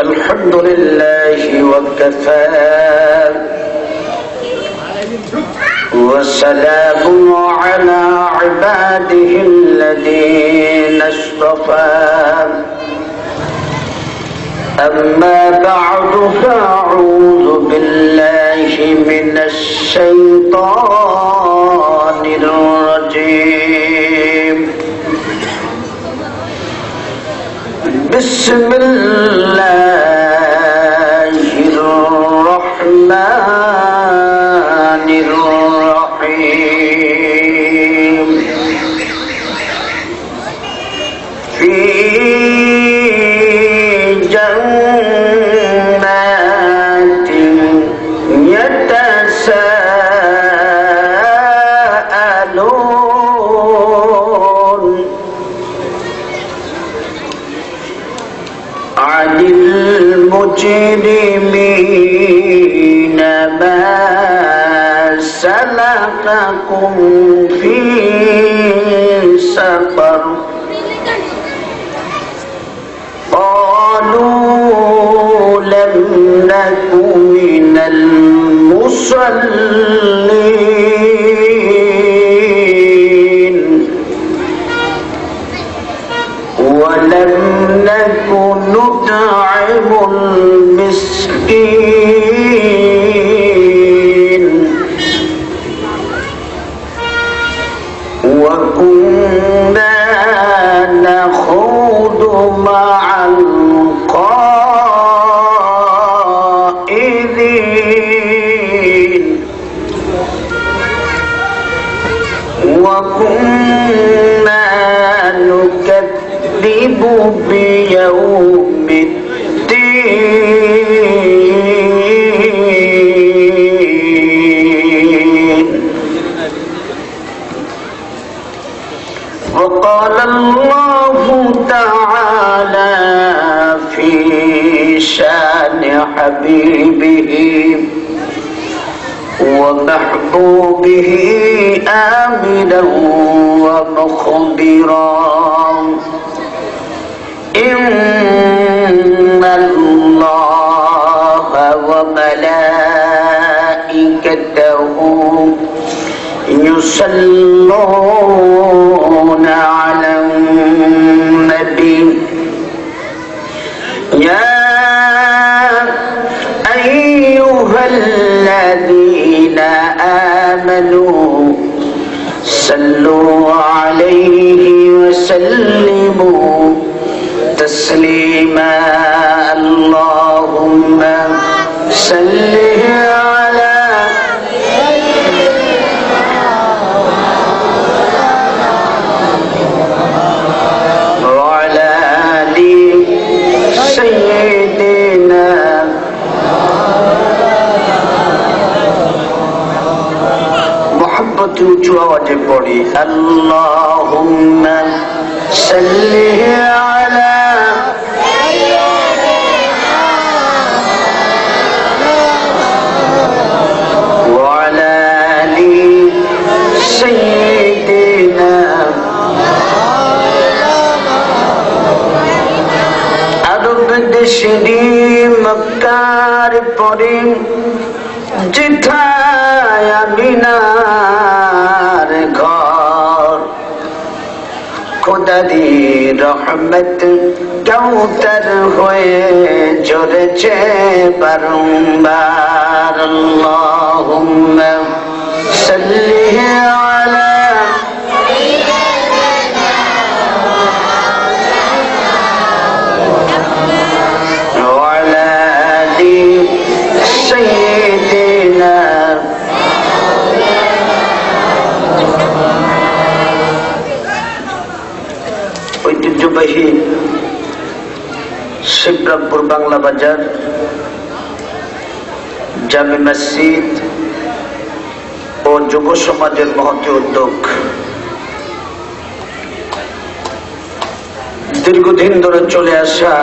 الحمد لله وكفى والسلام على عباده الذين اصطفى أما بعد فأعوذ بالله من الشيطان الرجيم بسم الله الرحمن الرحيم في جنات يتساءلون عن المجرمين ما سلككم في سقر قالوا لم نك من المصلين ولم نك نطعم المسكين وكنا نخوض مع الخائضين وكنا نكذب بيوم الدين وقال الله تعالى في شان حبيبه ومحبوبه آمنا ومخبرا إن الله وملائكته يصلون على النبي يا أيها الذين آمنوا صلوا عليه وسلموا تسليما اللهم صل على وعلى آل سيدنا محبت উঁচু আওয়াজে পড়ি আল্লাহুম্মা সাল্লি আলা وعلى آل سيدنا আরব দেশে মক্কার পরে যেথায় আমিনার ঘর খোদারি রহমত কৌতর হয়ে ঝরেছে বারংবার আল্লাহুম্মা সাল্লি আলা وعلى آل سيدنا ঐতিহ্যবাহী শিবরামপুর বাংলা বাজার জামে মসজিদ ও যুব সমাজের মহতী উদ্যোগ দীর্ঘদিন ধরে চলে আসা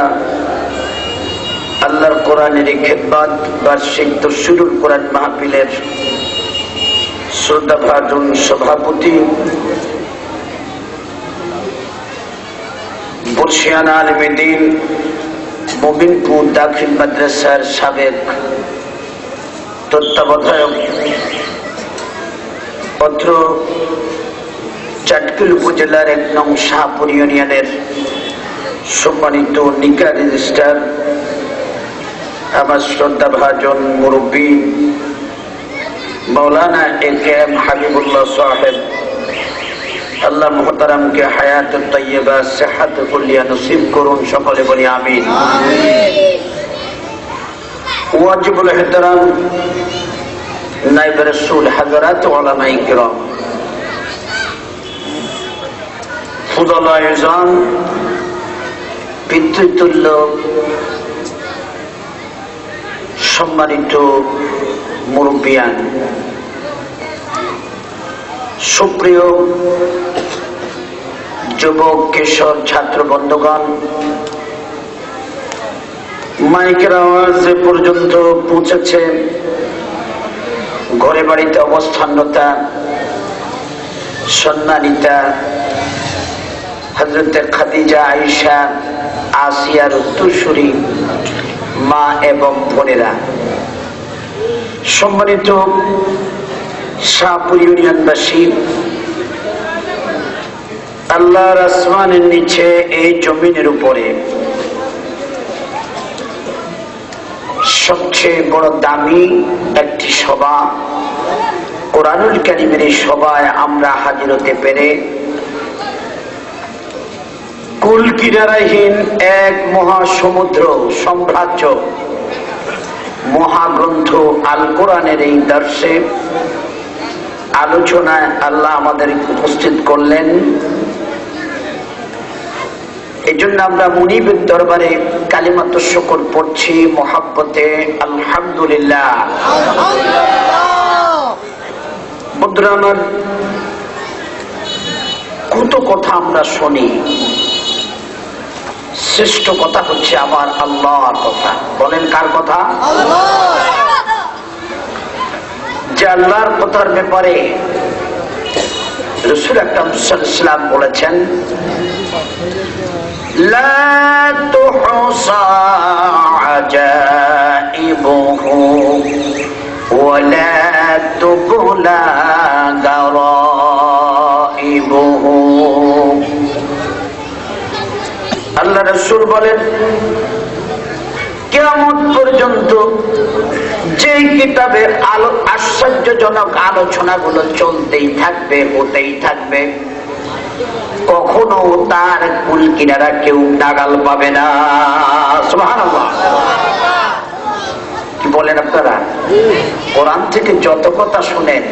আল্লাহর কোরআনের খিদমত বার্ষিক তাফসীরুল কোরআন মাহফিলের শ্রদ্ধাভাজন সভাপতি বর্ষিয়ানা আলমেদিন মোমিনপুর দাখিল মাদ্রাসার সাবেক তত্ত্বাবধায়ক, অত্র চাটকিল উপজেলার 1 নং শাহপুর ইউনিয়নের সম্মানিত নিকা রেজিস্ট্রার, আমার শ্রদ্ধাভাজন মুরব্বী মৌলানা এ.কে.এম. হাবিবুল্লাহ সাহেব, আল্লাহ মুহতারামকে হায়াতুত তাইয়্যিবা সিহহাত কুল্লিয়া নসিব করুন। সকলে বলি আমিন। ওয়াজিবুল ইহতিরাম নায়েব রাসূল হযরত উলামায়ে কিরাম, ফুদালা ইজাম, পিতৃতুল্য সম্মানিত মুরব্বিয়ান, সুপ্রিয় যুবক কিশোর ছাত্র বন্ধুগণ, মাইকের আওয়াজ পর্যন্ত পৌঁছেছে, ঘরে বাড়িতে অবস্থানরতা সম্মানিতা হযরত খাদিজা, আয়েশা, আসিয়ার উত্তরসূরি মা এবং বোনেরা, সম্মানিত শাহপুর ইউনিয়নবাসী, আল্লাহর আসমানের নিচে এই জমিনের উপরে সবচেয়ে বড় দামি একটি সভা, কোরআনুল কারীমের এই সভায় আমরা হাজির হতে পেরে কুল কিনারাহীন এক মহাসমুদ্র সাম্রাজ্য মহাগ্রন্থ আল কোরআনের এই দর্শে আলোচনায় আল্লাহ আমাদের উপস্থিত করলেন। এই জন্য আমরা মুনিবের দরবারে কালিমাতুশ শুকর পড়ছি মহাব্বতে আলহামদুলিল্লাহ। বন্ধুরা আমার, কত কথা আমরা শুনি, শ্রেষ্ঠ কথা হচ্ছে আমার আল্লাহর কথা। বলেন কার কথা? যে আল্লাহর কথার ব্যাপারে রাসূল আকরাম সাল্লাল্লাহু আলাইহি ওয়াসাল্লাম বলেছেন, লা তুহসা আজাইবুহু ওয়া লা তুবলা গারাইবুহু। আল্লাহ রাসূল বলেন, কিয়ামত পর্যন্ত যে কিতাবের আশ্চর্যজনক আলোচনাগুলো চলতেই থাকবে, হতেই থাকবে, কখনো তার কুল কিনারা কেউ নাগাল পাবে না। সুবহানাল্লাহ। কি বলেন আপনারা? কোরআন থেকে যত কথা শুনেন,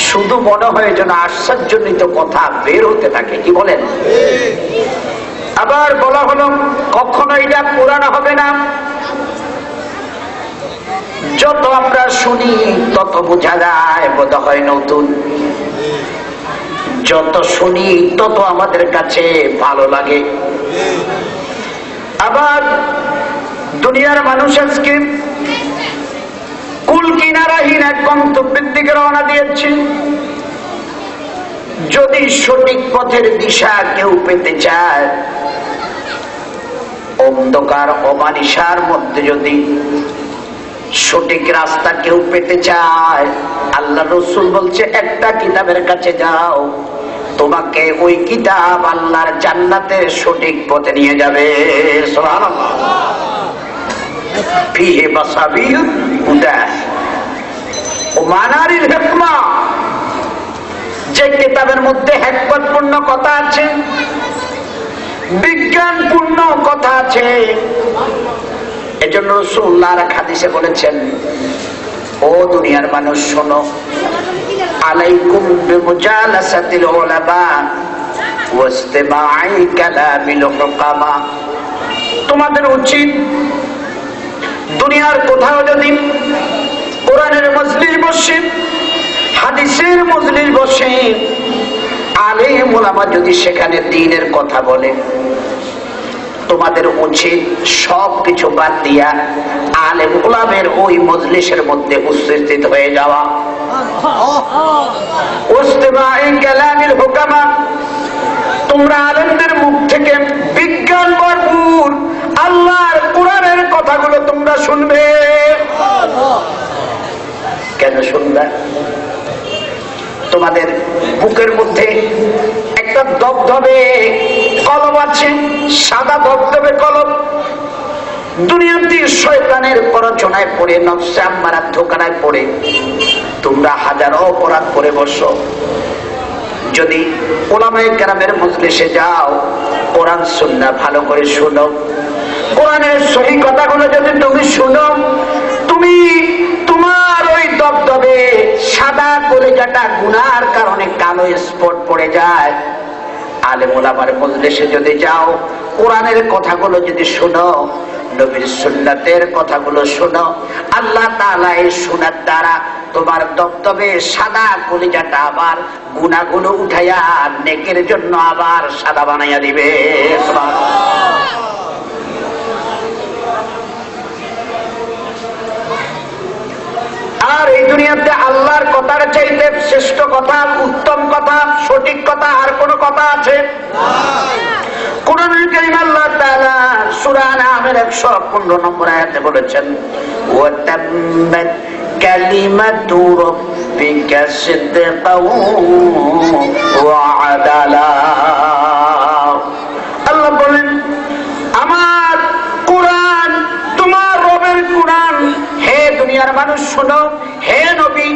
শুধু মনে হয় যেন আশ্চর্যজনিত কথা বের হতে থাকে। কি বলেন? আবার বলা হলো কখনো এটা পুরানো হবে না। যত আমরা শুনি তত বোঝা যায় বোধ হয় নতুন, যত শুনি তত আমাদের কাছে ভালো লাগে। আবার দুনিয়ার মানুষ আজকে কুল কিনারাহীন এক গন্তব্যের দিকে রওনা দিয়েছে। যদি সঠিক পথের দিশা কেউ পেতে চায়, অন্ধকার অমানিসার মধ্যে যদি সঠিক রাস্তা কেউ পেতে চায়, আল্লাহ রাসূল বলছে একটা কিতাবের কাছে যাও, তোমাকে ওই কিতাব আল্লাহর জান্নাতের সঠিক পথে নিয়ে যাবে। সুবহানাল্লাহ। ফিহি মাসাবিহ হুদা ওয়া মানারিল হিকমা, যে কিতাবের মধ্যে হিকমতপূর্ণ কথা আছে, বিজ্ঞানপূর্ণ কথা আছে। এজন্য রাসূলুল্লাহ হাদিসে বলেছেন, ও দুনিয়ার মানুষ শোনো, আলাইকুম বিমুজালাসাতিল উলামা ওয়াসতিমা'i কালামিল হুকামা। তোমাদের উচিত দুনিয়ার কোথাও যদি কোরআনের মজলিস বসে, হাদিসের মজলিস বসে, আলেম ওলামা যদি সেখানে দ্বীনের কথা বলে, তোমাদের উচিত সবকিছু বাদ দিয়া আলেম ওলামের ওই মজলিসের মধ্যে উপস্থিত হয়ে যাওয়া। ওয়াসতিমা'i কালামিল হুকামা, তোমরা আলেমদের মুখ থেকে কেন শুনবা? তোমাদের বুকের মধ্যে একটা দবদবে কলব আছে, সাদা দবদবে কলব। দুনিয়াতে শয়তানের প্ররোচনায় পড়ে, নফসে আম্মারার ধোঁকায় পড়ে তোমরা হাজারো অপরাধ করে বসো। যদি উলামায়ে কেরামের মজলিসে যাও, কোরআন সুন্নাহ ভালো করে শোনো, কোরআনের সহি কথাগুলো যদি তুমি শোনো, তুমি তোমার ওই দবদবে সাদা কলিজাটা গুনার কারণে কালো স্পট পড়ে যায়। আলেম ওলামার মজলিসে যদি যাও, কোরআনের কথাগুলো যদি শোনো, নবীর সুন্নাতের কথাগুলো শোনো, আল্লাহ তাআলা এই শোনার দ্বারা তোমার দবদবে সাদা কলিজাটা আবার গুনাহগুলো উঠাইয়া নেকের জন্য আবার সাদা বানাইয়া দিবে। আর এই দুনিয়াতে আল্লাহর কথার চাইতে শ্রেষ্ঠ কথা, উত্তম কথা, সঠিক কথা আর কোন কথা আছে? কোরআনুল কারীম আল্লাহ তাআলা সূরা আনআমের 115 নম্বর আয়াতে বলেছেন, ওয়া তাম্মাত কালিমাতু রাব্বিকা সিদকাও ওয়া আদালা। আল্লাহ বলেন, আমার কোরআন, তোমার রবের কোরআন, হে দুনিয়ার মানুষ শোনো, হে নবী,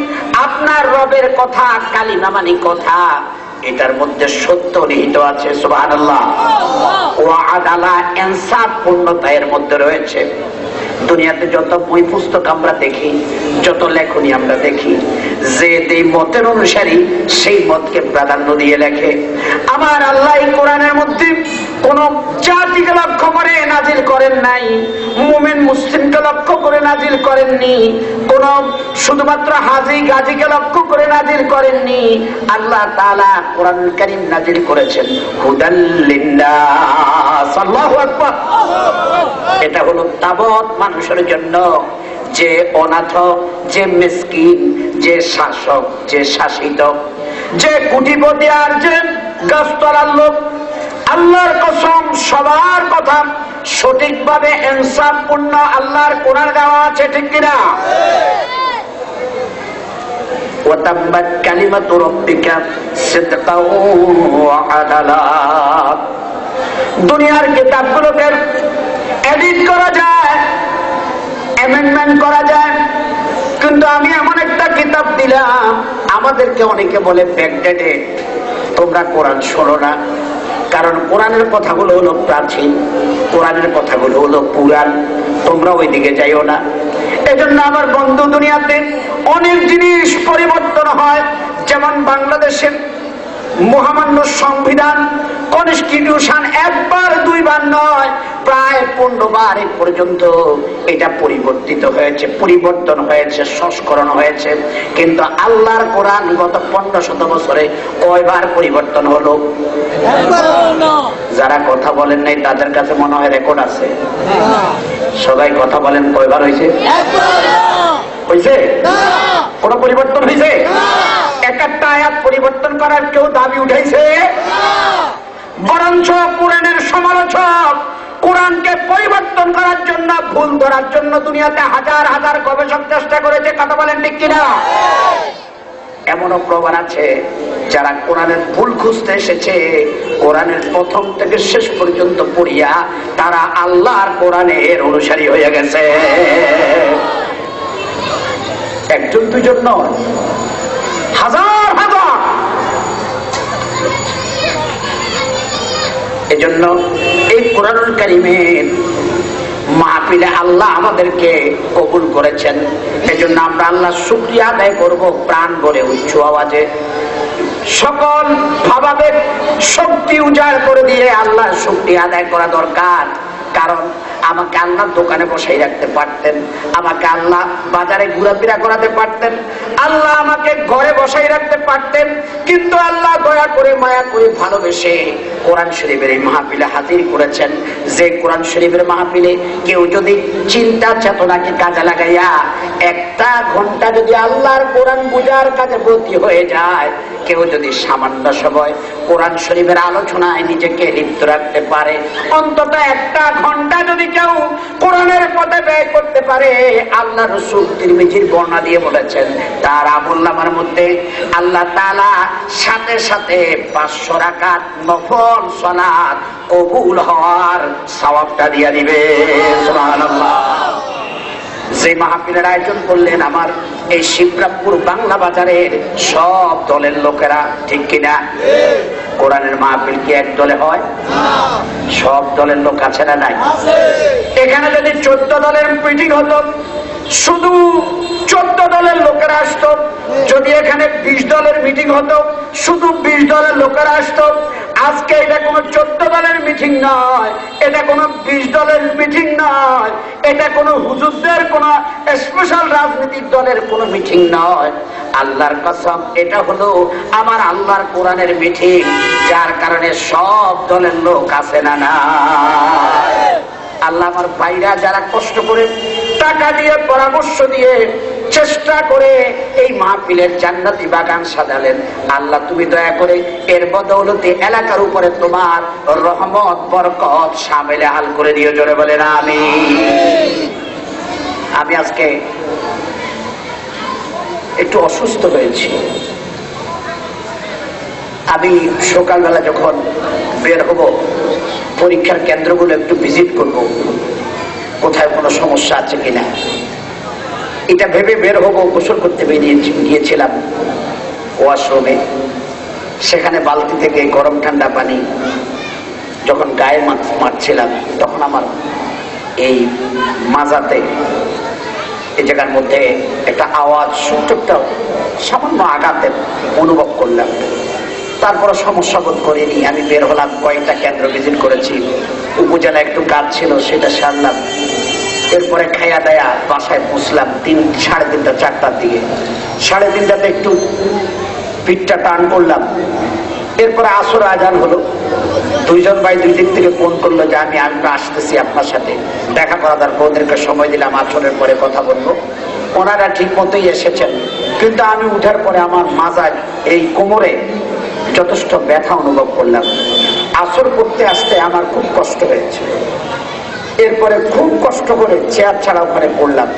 আপনার রবের কথা, কালিমা মানে কথা, এটার মধ্যে সত্য নিহিত আছে। সুবহানাল্লাহ। ওয়া আদালা, ইনসাফ, পূর্ণতা এর মধ্যে রয়েছে। দুনিয়াতে যত বই পুস্তক আমরা দেখি, যত লেখনী আমরা দেখি, যে যেই মতের অনুসারী সেই মতকে প্রাধান্য দিয়ে লেখে। আমার আল্লাহ এই কোরআনের মধ্যে কোন জাতিকে লক্ষ্য করে নাজিল করেন নাই, মুমিন মুসলিমকে লক্ষ্য করে নাজিল করেননি, কোন শুধুমাত্র হাজী গাজীকে লক্ষ্য করে নাজিল করেননি। আল্লাহ তাআলা কোরআনুল কারীম নাজিল করেছেন হুদাল লিন্নাস। আল্লাহু আকবার। এটা হলো তাবৎ মানুষের জন্য, যে অনাথ, যে মিসকিন, যে শাসক, যে শাসিত, যে কোটিপতি আর যে গাছতলার লোক, আল্লাহর কসম সবার কথা সঠিকভাবে ইনসাফপূর্ণ আল্লাহর কোরআন দেওয়া আছে, ঠিক কিনা? ওয়া তাম্মাত কালিমাতু রাব্বিকা সিদকাও ওয়া আদালা। দুনিয়ার কিতাবগুলোকে এডিট করা যায়, অ্যামেন্ডমেন্ট করা যায়, কিন্তু আমি এমন একটা কিতাব দিলাম, আমাদেরকে অনেকে বলে ব্যাকডেটেড, তোমরা কোরআন শোনো না। কারণ কোরআনের কথাগুলো হলো প্রাচীন, কোরআনের কথাগুলো হলো পুরাণ, তোমরা ওই দিকে যাইও না। এজন্য আমার বন্ধু, দুনিয়াতে অনেক জিনিস পরিবর্তন হয়। যেমন বাংলাদেশের মহামান্য সংবিধান, কনস্টিটিউশন একবার দুইবার নয়, প্রায় 15 বার এ পর্যন্ত এটা পরিবর্তিত হয়েছে, পরিবর্তন হয়েছে, সংস্করণ হয়েছে। কিন্তু আল্লাহর কোরআন গত 1500 বছরে কয়বার পরিবর্তন হলো? যারা কথা বলেন নাই তাদের কাছে মনে হয় রেকর্ড আছে। সবাই কথা বলেন, কয়বার হয়েছে? হয়েছে? কোন পরিবর্তন হয়েছে? এক একটা আয়াত পরিবর্তন করার কেউ দাবি উঠাইছে? বরঞ্চ কোরআনের সমালোচক কোরআনকে পরিবর্তন করার জন্য, ভুল ধরার জন্য দুনিয়াতে হাজার হাজার গবেষক চেষ্টা করেছে। কথা বলেন ঠিক কিনা? এমনও প্রমাণ আছে যারা কোরআনের ভুল খুঁজতে এসেছে, কোরআনের প্রথম থেকে শেষ পর্যন্ত পড়িয়া তারা আল্লাহর কোরআনের অনুসারী হয়ে গেছে। একজন দুজন নয়, হাজার হাজার। এজন্য এই কোরআনুল কারীমের মাহফিলে আল্লাহ আমাদেরকে কবুল করেছেন। এজন্য আমরা আল্লাহ শুকরিয়া আদায় করব প্রাণ ভরে, উচ্চ আওয়াজে, সকল ভাবাবেগ শক্তি উজাড় করে দিয়ে আল্লাহ শুকরিয়া আদায় করা দরকার। কারণ আমাকে আল্লাহ দোকানে বসাই রাখতে পারতেন, আমাকে আল্লাহ বাজারে ঘোরাফেরা করাতে পারতেন, আল্লাহ আমাকে ঘরে বসাই রাখতে পারতেন, কিন্তু আল্লাহ দয়া করে, মায়া করে, ভালোবেসে কোরআন শরীফের এই মাহফিলে হাজির করেছেন। যে কোরআন শরীফের মাহফিলে কেউ যদি চিন্তা চেতনাকে কাজে লাগাইয়া 1টা ঘন্টা যদি আল্লাহর কোরআন বুঝার কাজে ব্রতী হয়ে যায়, কেউ যদি সামান্য সময় কোরআন শরীফের আলোচনায় নিজেকে লিপ্ত রাখতে পারে, অন্তত 1টা ঘন্টা যদি কেউ কোরআনের পথে ব্যয় করতে পারে, আল্লাহ রাসূল তিরমিজির বর্ণনা দিয়ে বলেছেন তার আমলনামার মধ্যে আল্লাহ তাআলা সাথে সাথে 500 রাকাত নফল সালাত কবুল হওয়ার সওয়াবটা দিয়ে দিবে। সুবহানাল্লাহ। যে মাহফিলের আয়োজন করলেন আমার এই শিবরামপুর বাংলা বাজারের সব দলের লোকেরা, ঠিক কিনা? কোরআনের মাহফিল কি এক দলে হয়? সব দলের লোক আছে না নাই? এখানে যদি 14 দলের মিটিং হতো, শুধু 14 দলের লোকেরা আসতো। যদি এখানে 20 দলের মিটিং হতো, শুধু 20 দলের লোকেরা আসতো। আজকে এটা কোনো 14 দলের মিটিং নয়, এটা কোনো 20 দলের মিটিং নয়, এটা কোনো হুজুরদের কোনো স্পেশাল রাজনৈতিক দলের কোনো মিটিং নয়। আল্লাহর কসম, এটা হলো আমার আল্লাহর কোরআনের মিটিং, যার কারণে সব দলের লোক আছে না না। আল্লাহ আমার ভাইরা যারা কষ্ট করে টাকা দিয়ে পরামর্শ দিয়ে চেষ্টা করে এই মাহফিলের জান্নাতি বাগান সাজালেন, আল্লাহ তুমি দয়া করে এর বদৌলতে এলাকার উপরে তোমার রহমত বরকত শামিল হাল করে দিও। জোরে বলেন আমিন। আমি আজকে একটু অসুস্থ হয়েছি। আমি সকালবেলা যখন বের হব, পরীক্ষার কেন্দ্রগুলো একটু ভিজিট করব, কোথায় কোনো সমস্যা আছে কিনা এটা ভেবে বের হব। গোসল করতে গিয়েছিলাম ওয়াশরুমে, সেখানে বালতি থেকে গরম ঠান্ডা পানি যখন গায়ে মারছিলাম, তখন আমার এই মাজাতে এই জায়গার মধ্যে একটা আওয়াজ, ছোট্ট সামান্য আঘাতের অনুভব করলাম। তারপরে সমস্যা বোধ করিনি। আমি বের হলাম, কয়েকটা কেন্দ্র ভিজিট করেছি, উপজেলা একটু কাজ ছিল সেটা সারলাম। এরপরে খাইয়া দায়া বাসায় পৌঁছলাম 3:30 4টার দিকে। 3:30টাতে একটু পিঠটা টান করলাম। এরপরে আসর আজান হলো। 2 জন ভাই 2 দিক থেকে ফোন করলো যে আমি আসতেছি আপনার সাথে দেখা করা দরকার। ওদেরকে সময় দিলাম, আসরের পরে কথা বলবো। ওনারা ঠিক মতোই এসেছেন, কিন্তু আমি উঠার পরে আমার মাজায় এই কোমরে যথেষ্ট ব্যথা অনুভব করলাম। আসর করতে আসতে আমার খুব কষ্ট হয়েছে। এরপরে খুব কষ্ট করে চেয়ার ছাড়া ওখানে পড়লাম।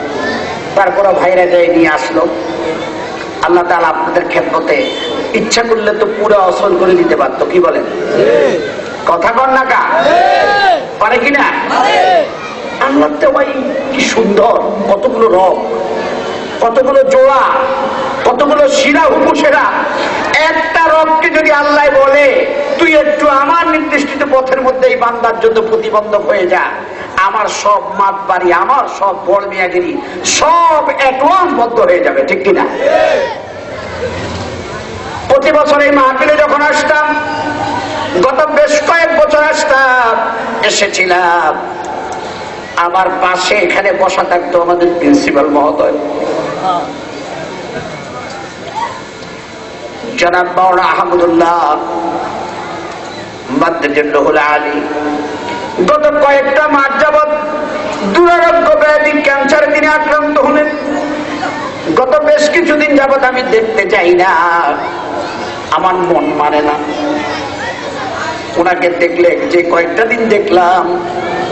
তারপরে ভাইরা যাই নিয়ে আসলো। আল্লাহ তাআলা আপনাদের খেদমতে ইচ্ছা করলে তো পুরো আসল করে দিতে পারতো, কি বলেন? কথা কর না কা পারে কিনা? আল্লাহ তো ভাই কি সুন্দর, কতগুলো রব, কতগুলো জোড়া, কতগুলো শিরা হুকুশেরা। একটা রবকে যদি আল্লাহ বলে তুই একটু আমার নির্দিষ্ট পথের মধ্যে এই বান্দার জন্য প্রতিবন্ধক হয়ে যা, আমার সব মাত বাড়ি, আমার সব বড় মিয়াগিরি সব অ্যাডভান্স বদ্ধ হয়ে যাবে, ঠিক কিনা? প্রতি বছর এই মাহফিলে যখন আসতাম, গত বেশ কয়েক বছর আসতাম, এসেছিলাম, আমার পাশে এখানে বসা থাকতো আমাদের প্রিন্সিপাল মহোদয় জনাব মাওলানা আহমদুল্লাহ মাদ্দাজিল্লাহুল আলী। গত কয়েকটা মাস যাবৎ দুরারোগ্য ব্যাধি ক্যান্সারে তিনি আক্রান্ত হলেন। গত বেশ কিছুদিন যাবৎ আমি দেখতে চাই না, আমার মন মানে না। ওনাকে দেখলে, যে কয়েকটা দিন দেখলাম,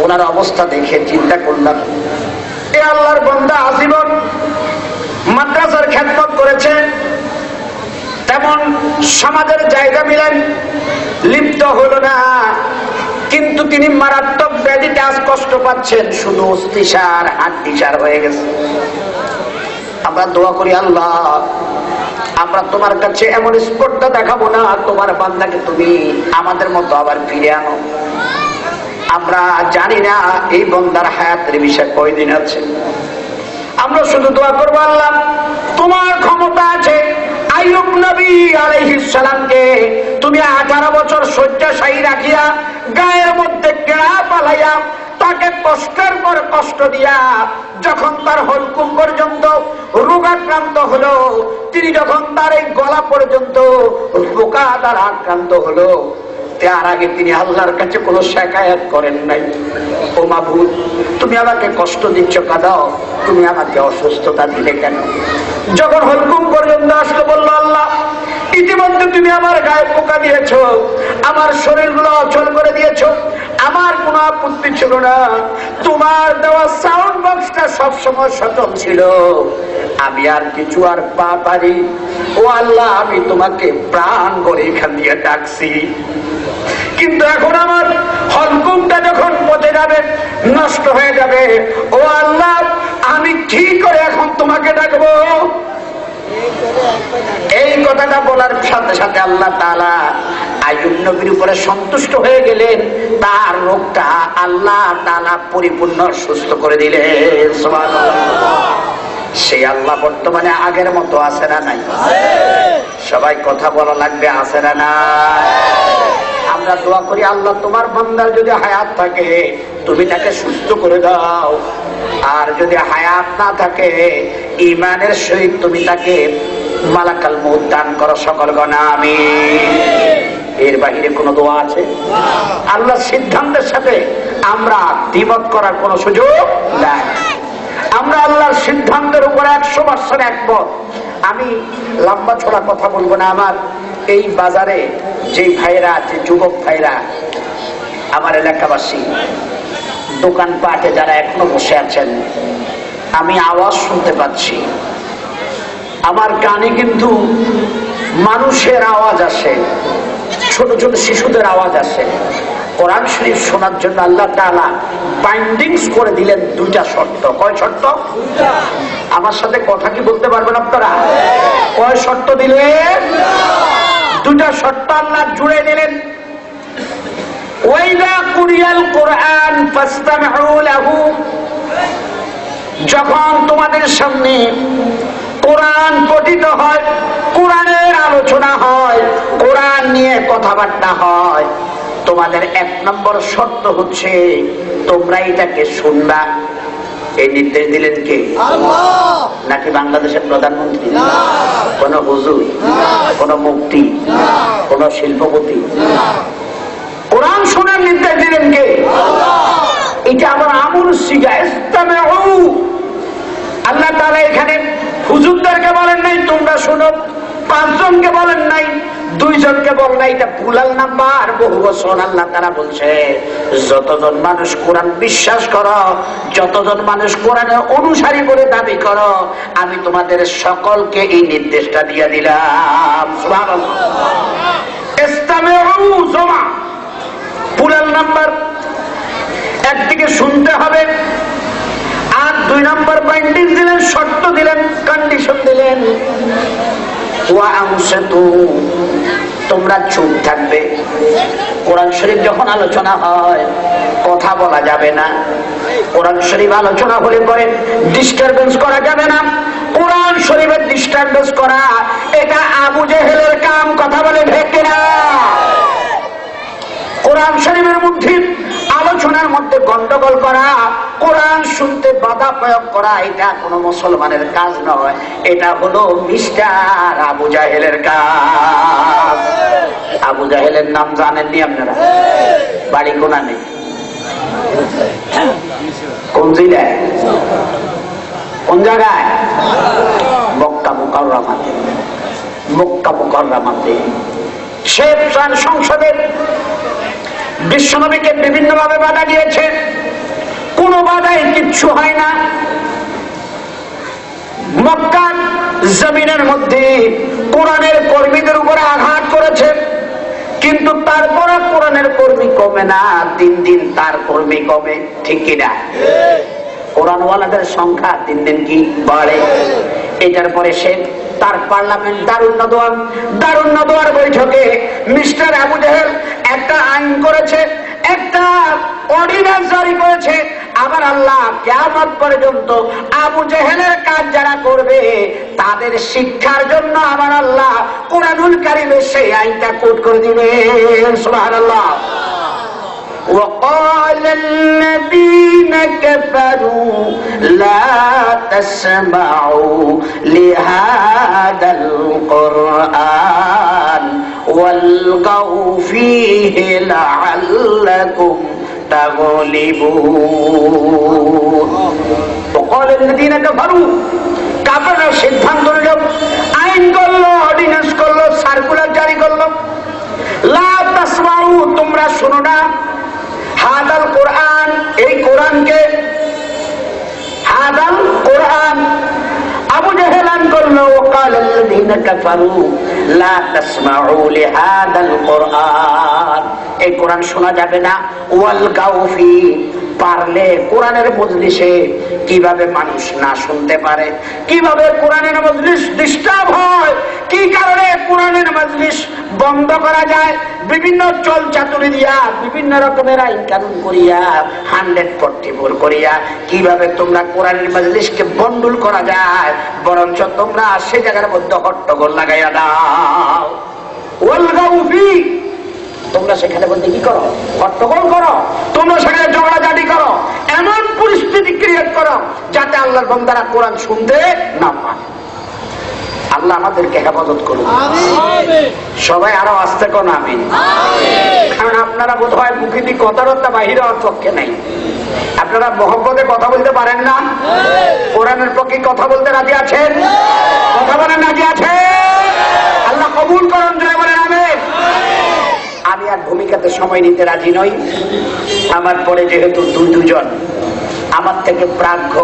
ওনার অবস্থা দেখে চিন্তা করলাম, এ আল্লাহর বান্দা আজীবন মাদ্রাসার খেদমত করেছেন, তেমন সমাজের জায়গা মিলেন লিপ্ত হলো না, কিন্তু তিনি মারাত্মক ব্যাধিতে আজ কষ্ট পাচ্ছেন, শুধু অস্থিসার হাড্ডিসার হয়ে গেছে। আমরা দোয়া করি, আল্লাহ আমরা তোমার কাছে এমন স্পর্ধা দেখাবো না, তোমার বান্দাকে তুমি আমাদের মতো আবার ফিরে আনো। আমরা জানি না এই বান্দার হায়াতের বিষয় কয়দিন আছে। আমরা শুধু দোয়া করবো, আল্লাহ তোমার ক্ষমতা আছে। আইয়ুব নবী আলাইহিস সালামকে তুমি 18 বছর শয্যাশায়ী রাখিয়া গায়ের মধ্যে কেড়া পালাইয়া তাকে কষ্টের পর কষ্ট দিয়া যখন তার হলকুম পর্যন্ত রোগাক্রান্ত হলো, তিনি যখন তার এই গলা পর্যন্ত পোকা দ্বারা আক্রান্ত হলো, তার আগে তিনি আল্লাহর কাছে কোনো শিকায়াত করেন নাই। ও মাবুদ, তুমি আমাকে কষ্ট দিচ্ছ, কাঁদাও, তুমি আমাকে অসুস্থতা দিলে কেন? যখন হলকুম পর্যন্ত আসলো, বললো, আল্লাহ ইতিমধ্যে তুমি আমার গায়ে পোকা দিয়েছো, আমার শরীরগুলো অচল করে দিয়েছো, আমার কোনো আপত্তি ছিল না, তোমার দেওয়া সাউন্ড বক্সটা সবসময় সচল ছিল, আমি আর কিছু আর পারি। ও আল্লাহ, আমি তোমাকে প্রাণ করে এখান দিয়ে ডাকছি, কিন্তু এখন আমার হলকুমটা যখন পচে যাবে, নষ্ট হয়ে যাবে, ও আল্লাহ আমি কি করে এখন তোমাকে ডাকবো? এই কথাটা বলার সাথে সাথে আল্লাহ তাআলা আইয়ুব নবীর উপরে সন্তুষ্ট হয়ে গেলেন, তার রোগটা আল্লাহ তাআলা পরিপূর্ণ সুস্থ করে দিলেন। সুবহানাল্লাহ। সেই আল্লাহ বর্তমানে আগের মতো আছে না নাই? সবাই কথা বলা লাগবে, আছে না নাই? আমরা দোয়া করি, আল্লাহ তোমার বান্দার যদি হায়াত থাকে তুমি তাকে সুস্থ করে দাও, আর যদি হায়াত না থাকে ঈমানের সহিত তুমি তাকে মালাকাল মউত দান করো। সকল গণা আমিন। এর বাহিরে কোনো দোয়া আছে? আল্লাহর সিদ্ধান্তের সাথে আমরা দ্বিমত করার কোনো সুযোগ নাই। আমরা আল্লাহর সিদ্ধান্তের উপর 100% একমত। আমি লম্বা ছড়া কথা বলবো না। আমার এই বাজারে যে ভাইরা, যে যুবক ভাইরা, আমার এলাকাবাসী, দোকানপাটে যারা এখনো বসে আছেন, আমি আওয়াজ শুনতে পাচ্ছি, আমার কানে কিন্তু মানুষের আওয়াজ আসে, ছোট ছোট শিশুদের আওয়াজ আসে। কোরআন শরীফ শোনার জন্য আল্লাহ তাআলা বাইন্ডিংস করে দিলেন 2টা শর্ত। কয় শর্ত? আমার সাথে কথা কি বলতে পারবেন আপনারা? কয় শর্ত দিলেন? 2টা শর্ত আল্লাহ জুড়ে দিলেন। ওয়াইদা কুরিয়াল কোরআন ফাসতামিউ লাহু, যখন তোমাদের সামনে কোরআন পঠিত হয়, কোরআনের আলোচনা হয়, কোরআন নিয়ে কথাবার্তা হয়, তোমাদের 1 নম্বর শর্ত হচ্ছে তোমরা এটাকে শুনবা। এই নির্দেশ দিলেন কে? আল্লাহ। নাকি বাংলাদেশের প্রধানমন্ত্রী? না। কোন হুজুর? না। কোন মুফতি? না। কোন শিল্পপতি? না। কোরআন শোনার নির্দেশ দিলেন কে? আল্লাহ। এটা আমার আমল শিখা ইসতামিউ। আল্লাহ তাআলা এখানে হুজুরদেরকে বলেন নাই তোমরা শোনো, 5 জনকে বলেন নাই, 2 জনকে বল নাই। এটা ভুলাল নাম্বার, বহু বছর আল্লাহ তাআলা বলছে যতজন মানুষ কোরআন বিশ্বাস করো, যতজন মানুষ কোরআনের অনুসারী বলে দাবি করো, আমি তোমাদের সকলকে এই নির্দেশটা দিয়ে দিলাম। সুবহানাল্লাহ। ইসতামিউ জমা, ভুলাল নাম্বার। একদিকে শুনতে হবে, আর 2 নম্বর বাইন্ডিং দিলেন, শর্ত দিলেন, কন্ডিশন দিলেন। ওয়া আনসাতু, তোমরা চুপ থাকবে। কোরআন শরীফ যখন আলোচনা হয় কথা বলা যাবে না। কোরআন শরীফ আলোচনা হলে পরে ডিস্টারবেন্স করা যাবে না। কোরআন শরীফের ডিস্টারবেন্স করা এটা আবু জেহেলের কাম। কথা বলে ঠিক না? কোরআন শরীফের মধ্যে আলোচনার মধ্যে গন্ডগোল করা, কোরআন শুনতে বাধা প্রয়োগ করা, এটা কোনো মুসলমানের কাজ নয়। এটা হলো মিস্টার আবু জাহেলের কাজ। আবু জাহেলের নাম জানেননি আপনারা? বাড়ি কোনা নেই, কোন জেলায়, কোন জায়গায়? মক্কা মুকাররমাতে। মক্কা মুকাররমাতে সে সংসদের বিশ্বনবীকে বিভিন্ন ভাবে বাধা দিয়েছে, কোন বাধায় কিচ্ছু হয় না। মক্কার জমিনের মধ্যে কোরআনের কর্মীদের উপরে আঘাত করেছে, কিন্তু তারপরে কোরআনের কর্মী কমে না, দিন দিন তার কর্মী কমে। ঠিক কিনা? কোরআনওয়ালাদের সংখ্যা দিন দিন কি বাড়ে। এটার পরে সে তার পার্লামেন্ট দারুন নদওয়ার বৈঠকে মিস্টার আবু জাহেল একটা আইন করেছে, একটা অর্ডিন্যান্স জারি করেছে। আবার আল্লাহ কিয়ামত পর্যন্ত আবু জাহেলের কাজ যারা করবে তাদের শিক্ষার জন্য আবার আল্লাহ কোরআনুল কারীমে সেই আইনটা কোট করে দিবেন। সুবহানাল্লাহ। وقال الذين كفروا لا تسمعوا لهذا القرآن والغوا فيه لعلكم تغلبون وقال الذين كفروا কাফেররা সিদ্ধান্ত নিল, আইন করলো, অর্ডিন্যান্স করলো, সার্কুলার জারি করলো, লা তাসমাউ, তোমরা শোনো না, আল্লাযীনা কাফারু লা তাসমাউ লিহাদাল কুরআন, এই কোরআন শোনা যাবে না। ওয়াল গাউফি, পারলে কোরআনের মজলিসে কিভাবে মানুষ না শুনতে পারে, কিভাবে কোরআনের মজলিস ডিস্টার্ব হয়, কি কারণে কোরআনের মজলিস বন্ধ করা যায়, বিভিন্ন চল চাতুরি দিয়া, বিভিন্ন রকমের আইন কানুন করিয়া, 144 করিয়া কিভাবে তোমরা কোরআনের মজলিসকে বন্ডুল করা যায়, বরঞ্চ তোমরা সে জায়গার মধ্যে হট্টগোল লাগাইয়া দাও। ওয়াল গাউফি, তোমরা সেখানে বলতে কি করো, হট্টগোল করো, তোমরা সেখানে ঝগড়াঝাটি করো, এমন পরিস্থিতি ক্রিয়েট করো যাতে আল্লাহর বান্দারা কোরআন শুনতে না পায়। আল্লাহ আমাদেরকে হেফাজত করুন, সবাই আরো আস্তে কোন আমিন। কারণ আপনারা বোধ হয় মুখে দিয়ে কথাবার্তা বাহির হওয়ার পক্ষে নাই, আপনারা মহব্বতে কথা বলতে পারেন না, কোরআনের পক্ষে কথা বলতে রাজি আছেন, কথা বলেন রাজি আছে। আল্লাহ কবুল করুন, জয় বলেন আমিন। আমি আর ভূমিকাতে সময় নিতে রাজি নই। আমার পরে যেহেতু দুজন আমার থেকে প্রাজ্ঞ,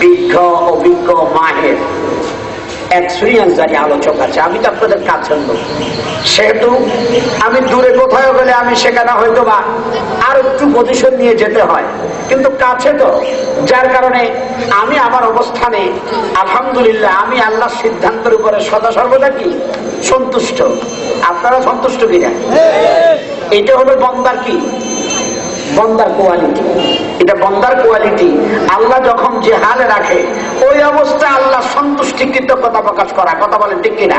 বিজ্ঞ, অভিজ্ঞ, মাহের, এক্সপিরিয়েন্সদারি আলোচক আছে, আমি তো আপনাদের কাছের লোক, সেহেতু আমি দূরে কোথাও গেলে আমি সেখানে হয়তো বা আর একটু পজিশন নিয়ে যেতে হয়, কিন্তু কাছে তো, যার কারণে আমি আমার অবস্থানে আলহামদুলিল্লাহ আমি আল্লাহর সিদ্ধান্তের উপরে সদা সর্বদা কি সন্তুষ্ট। আপনারা সন্তুষ্ট কিনা? এটা হলো বন্দার কি, বন্দার কোয়ালিটি, এটা বন্দার কোয়ালিটি। আল্লাহ যখন যে হালে রাখে ওই অবস্থায় আল্লাহ সন্তুষ্টি কৃতজ্ঞতা প্রকাশ করা, কথা বলেন ঠিক কিনা?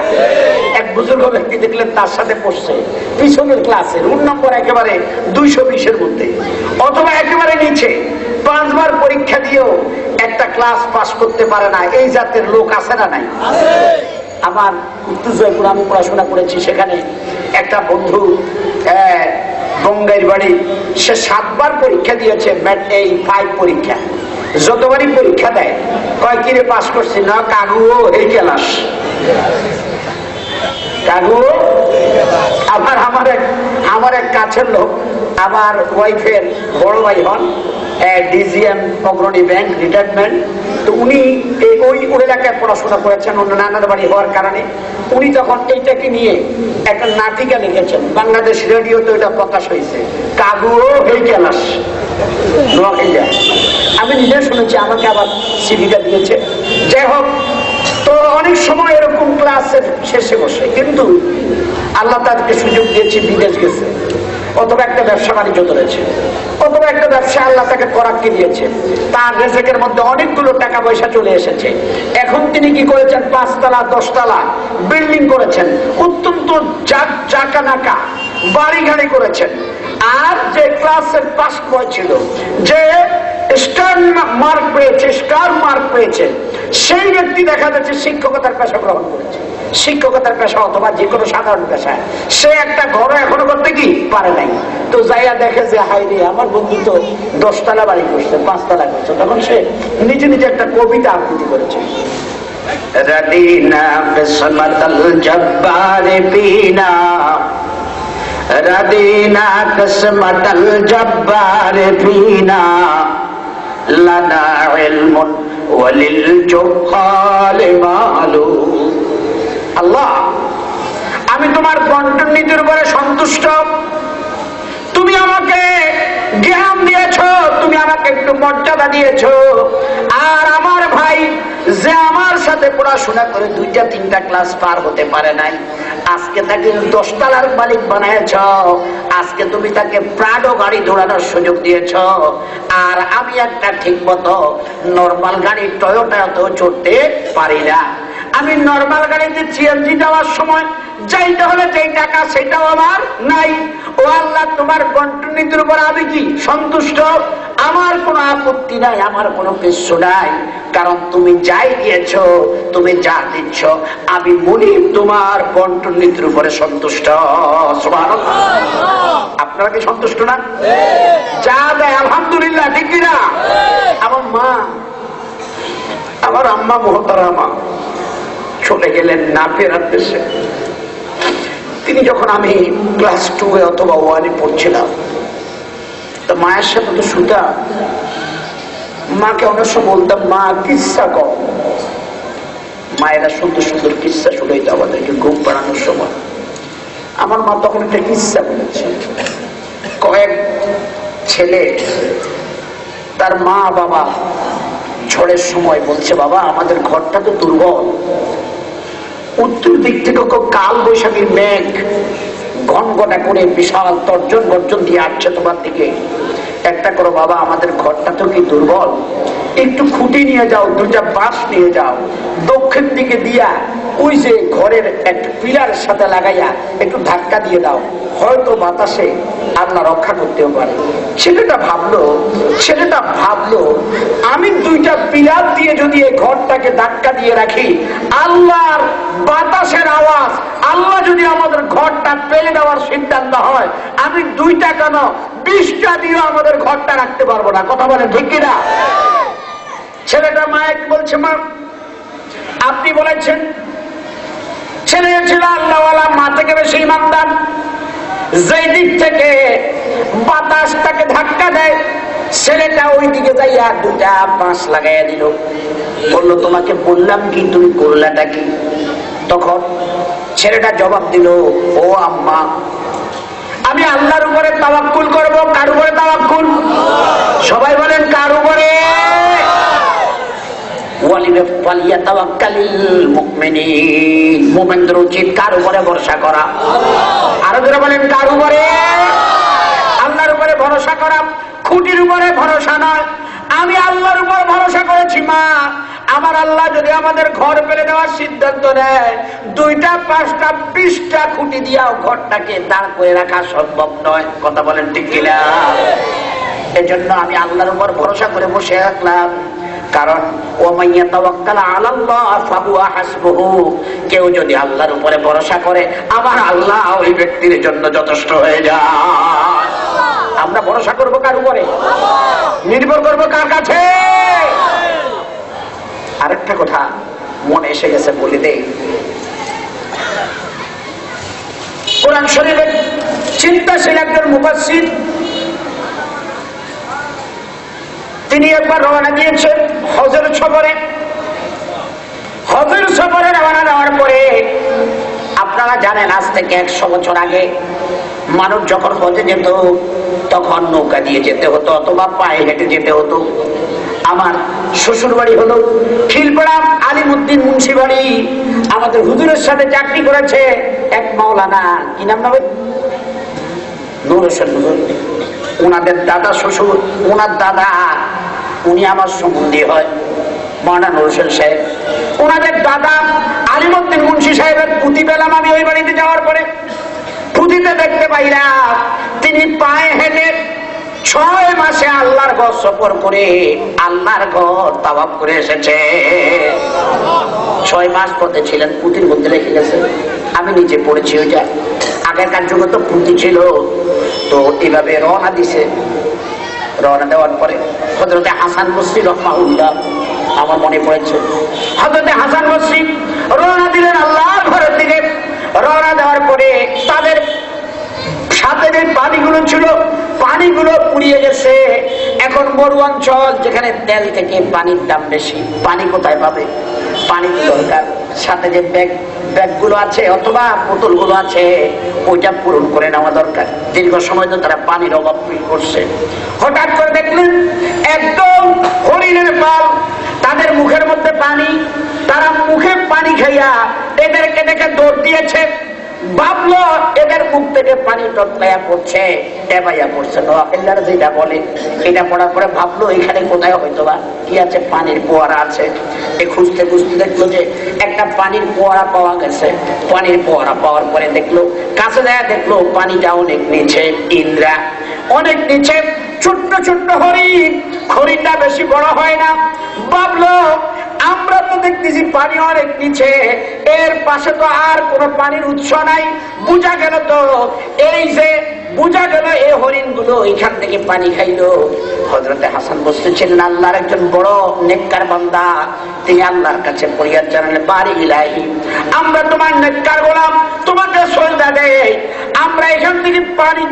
এক বুজুর্গ ব্যক্তি দেখলেন তার সাথে পড়ছে পিছনের ক্লাসের রুম নম্বর একেবারে 220-এর মধ্যে, অথবা একেবারে নিচে, 5 বার পরীক্ষা দিয়েও একটা ক্লাস পাস করতে পারে না, এই জাতের লোক আছে না নাই? আমার উত্তর জয়পুর আমি পড়াশোনা করেছি, সেখানে একটা বন্ধু বঙ্গের বাড়ি, সে 7 বার পরীক্ষা দিয়েছে, এই 5 পরীক্ষা, যতবারই পরীক্ষা দেয় কয় কিরে পাস করছি না, কাগুও এই ক্লাস, কাগুও। আবার আমার এক কাছের লোক, আমার ওয়াইফের বড় ভাই হন, ডিজিএম অগ্রণী ব্যাংক রিটায়ারমেন্ট, তো উনি ওই এলাকায় পড়াশোনা করেছেন, অন্য নানার বাড়ি হওয়ার কারণে উনি তখন এইটাকে নিয়ে একটা নাটিকা লিখেছেন, বাংলাদেশ রেডিওতে ওইটা প্রকাশ হয়েছে, কাগুও হয়ে গেলাস। আমি নিজে শুনেছি, আমাকে আবার সিডিটা দিয়েছে। যাই হোক, তো অনেক সময় এরকম ক্লাসের শেষে বসে, কিন্তু আল্লাহ তাদেরকে সুযোগ দিয়েছে, বিদেশ গেছে, অথবা একটা ব্যবসা বাণিজ্য ধরেছে, অথবা একটা ব্যবসা আল্লাহ তাকে করাক্কি দিয়েছে, তার রেজেকের মধ্যে অনেকগুলো টাকা পয়সা চলে এসেছে। এখন তিনি কি করেছেন, 5 তলা 10 তলা বিল্ডিং করেছেন, অত্যন্ত জাকানাকা বাড়ি গাড়ি করেছেন। আর যে ক্লাসের পাস বয় ছিল, যে স্টার মার্ক পেয়েছে, সেই ব্যক্তি দেখা যাচ্ছে শিক্ষকতার পেশা গ্রহণ করেছে, শিক্ষকতার পেশা অথবা যে কোনো সাধারণ পেশায়, সে একটা ঘর এখনো করতে কি পারে নাই। তো যাইয়া দেখে যে হাই রে, আমার বন্ধু তো 10 তলা বাড়ি করছে, 5 তলা করছে, তখন সে নিজে নিজে একটা কবিতা আবৃত্তি করেছে, রাদিনা কিসমাতাল জব্বারে ফিনা, রাদিনা কিসমাতাল জব্বারে ফিনা, লানা ইলমুন ওয়ালিল জুহাল মালুম। আল্লাহ, আমি তোমার বন্টন নীতির উপরে সন্তুষ্ট, তুমি আমাকে জ্ঞান দিয়েছো, তুমি আমাকে একটু মর্যাদা দিয়েছো, আর আমার ভাই যে আমার সাথে পড়াশোনা করে 2টা 3টা ক্লাস পার হতে পারে নাই, আজকে তাকে 10 তলার মালিক বানাইছ, আজকে তুমি তাকে প্রাডো গাড়ি দৌড়ানোর সুযোগ দিয়েছ, আর আমি একটা ঠিক মতো নর্মাল গাড়ি টয়োটাতেও চড়তে পারি না। আমি নর্মাল গাড়িতে সিএনজি যাওয়ার সময় যাইতে হলে যেই টাকা সেটাও আমার নাই। ও আল্লাহ, তোমার বন্টন নীতির উপর আমি কি সন্তুষ্ট, আমার কোনো আপত্তি নাই, আমার কোনো কিছু নাই, কারণ তুমি যাই দিয়েছ, তুমি যা দিচ্ছ, আমি মনে তোমার বন্টন নীতির উপরে সন্তুষ্ট। সুবহানাল্লাহ। আপনারা কি সন্তুষ্ট না? যা দেয় আলহামদুলিল্লাহ, ঠিক কিনা? আমার মা, আমার আম্মা মোহতারামা চলে গেলেন না ফেরার দেশে। তিনি যখন আমি ক্লাস 2 অথবা 1-এ পড়ছিলাম, তো মায়ের সাথে তো শুতা, মাকে অনেক সময় বলতাম, মা কিচ্ছা কম, মায়েরা সুন্দর সুন্দর কিস্সা শুনাইতো আমাদেরকে ঘুম পাড়ানোর সময়। আমার মা তখন একটা কিস্সা বলেছে, কয়েক ছেলে তার মা বাবা ঝড়ের সময় বলছে, বাবা আমাদের ঘরটা তো দুর্বল, উত্তর দিক থেকে খুব কাল বৈশাখীর মেঘ ঘনঘটা করে বিশাল তর্জন গর্জন দিয়ে আসছে তোমার দিকে, একটা করো বাবা, আমাদের ঘরটা তো কি দুর্বল, একটু খুঁটি নিয়ে যাও, দুটা বাঁশ নিয়ে যাও, দক্ষিণ দিকে দিয়া ওই যে ঘরের একটা পিলারের সাথে লাগাইয়া একটু ধাক্কা দিয়ে দাও, হয়তো বাতাসে আল্লাহ রক্ষা করতেও পারে। ছেলেটা ভাবলো আমি দুইটা পিলার দিয়ে যদি এই ঘরটাকে ধাক্কা দিয়ে রাখি, আল্লাহর বাতাসের আওয়াজ, আল্লাহ যদি আমাদের ঘরটা পেলে দেওয়ার সিদ্ধান্ত হয়, আমি দুইটা কেন 20টা দিয়েও আমাদের ঘরটা রাখতে পারবো না। কথা বলে ঠিক কিনা? ছেলেটা মায়ের বলছে, মা আপনি বলেছেন। ছেলে ছিল আল্লাহওয়ালা, মা থেকে বেশি ইমানদার। যেই দিক থেকে বাতাসটাকে ধাক্কা দেয়, ছেলেটা ওই দিকে যাইয়া দুটা বাঁশ লাগাইয়া দিল। বললো, তোমাকে বললাম কি, তুমি করলাটা কি? তখন ছেলেটা জবাব দিল, ও আম্মা, আমি আল্লাহর উপরে তাওয়াক্কুল করব। কার উপরে তাওয়াক্কুল? সবাই বলেন কার উপরে? মুমিনদের উচিত কার উপরে ভরসা করা? আরো যারা বলেন কার উপরে? আল্লাহর উপরে ভরসা করা, খুঁটির উপরে ভরসা নয়। আমি আল্লাহর উপর ভরসা করেছি মা, আমার আল্লাহ যদি আমাদের ঘর ফেলে দেওয়ার সিদ্ধান্ত নেয়, 2টা 5টা 20টা খুঁটি দিয়াও ঘরটাকে দাঁড় করে রাখা সম্ভব নয়। কথা বলেন ঠিক কিনা? এজন্য আমি আল্লাহর উপর ভরসা করে বসে রাখলাম। কারণ কেউ যদি আল্লাহর উপরে ভরসা করে, আমার আল্লাহ ওই ব্যক্তির জন্য যথেষ্ট হয়ে যায়। আমরা ভরসা করবো কার উপরে? নির্ভর করবো কার কাছে? আরেকটা কথা মনে এসে গেছে, বলে দেই। কোরআন শরীফের চিন্তাশীল একজন মুফাসসির, তিনি একবার রওনা দিয়েছেন হজের সফরে। হজের সফরে রওনা দেওয়ার পরে, আপনারা জানেন আজ থেকে 100 বছর আগে মানুষ যখন হজে যেত তখন নৌকা দিয়ে যেতে হতো অথবা পায়ে হেঁটে যেতে হতো। আমার শ্বশুর বাড়ি হলো খিলপাড়া আলিমউদ্দিন মুন্সি বাড়ি। আমাদের হুজুরের সাথে চাকরি করেছে এক মাওলানা, কি নাম না? নূর হোসেন হুজুর। ওনাদের দাদা শ্বশুর, ওনার দাদা, উনি আমার সম্বন্ধী হয়, মাওলানা নূর হোসেন সাহেব। ওনাদের দাদা আলিমউদ্দিন মুন্সি সাহেবের পুঁথি পেলাম আমি ওই বাড়িতে যাওয়ার পরে। পুঁথিতে দেখতে পাইলাম তিনি পায়ে হেঁটে 6 মাসে আল্লাহর ঘর সফর করে আল্লাহর ঘর তাওয়াফ করে এসেছে। 6 মাস পথে ছিলেন, পুঁথির মধ্যে রেখে গেছে। আমি নিজে পড়েছি ওইটা। আগেরকার যুগে তো পুঁথি ছিল, তো এইভাবে রওনা দিছে। রওনা দেওয়ার পরে হযরতে হাসান বসরি রাহমাহুল্লাহ, আমার মনে পড়েছে, হযরতে হাসান বসরি রওনা দিলেন আল্লাহর ঘরের দিকে। রওনা দেওয়ার পরে তাদের সাথে যে পানিগুলো ছিল, পানিগুলো পুড়িয়ে গেছে। এখন মরু অঞ্চল, যেখানে তেল থেকে পানির দাম বেশি, পানি কোথায় পাবে? পানি তো দরকার। সাথে যে ব্যাগগুলো আছে অথবা বোতলগুলো আছে, ওইটা পূরণ করে নেওয়া দরকার। দীর্ঘ সময় তো তারা পানির অভাব ফিল করছে। হঠাৎ করে দেখলেন একদম হরিণের পাল, তাদের মুখের মধ্যে পানি, তারা মুখে পানি খাইয়া এদেরকে দেখে দৌড় দিয়েছে। ভাবলো এদের মুখ থেকে পানি টটকাইয়া পড়ছে, টেবাইয়া পড়ছে, নোয়াখালীরা যেটা বলে। এটা পড়ার পরে ভাবলো এখানে কোথায় হয়তো বা কি আছে, পানির ফোয়ারা আছে। এ খুঁজতে খুঁজতে দেখলো যে একটা পানির ফোয়ারা পাওয়া গেছে। পানির ফোয়ারা পাওয়ার পরে দেখলো, কাছে যায় দেখলো পানিটা অনেক নিচে, ইন্দ্রা অনেক নিচে, ছোট্ট ছোট্ট হরিণ, হরিণটা বেশি বড় হয় না। ভাবলো আমরা তো দেখতেছি পানি অনেক নিচে, এর পাশে তো আর কোন পানির উৎস নাই। বুঝা গেল এই হরিণগুলো এখান থেকে পানি খাইলো। হযরতে হাসান বসরি ছিলেন আল্লাহর একজন বড় নেককার বান্দা। তিনি আল্লাহর কাছে ফরিয়াদ জানালেন, বারি ইলাহি, আমরা তোমার নেককার গোলাম, তোমাকে সজদা দেই। আমরা এখান থেকে পানি,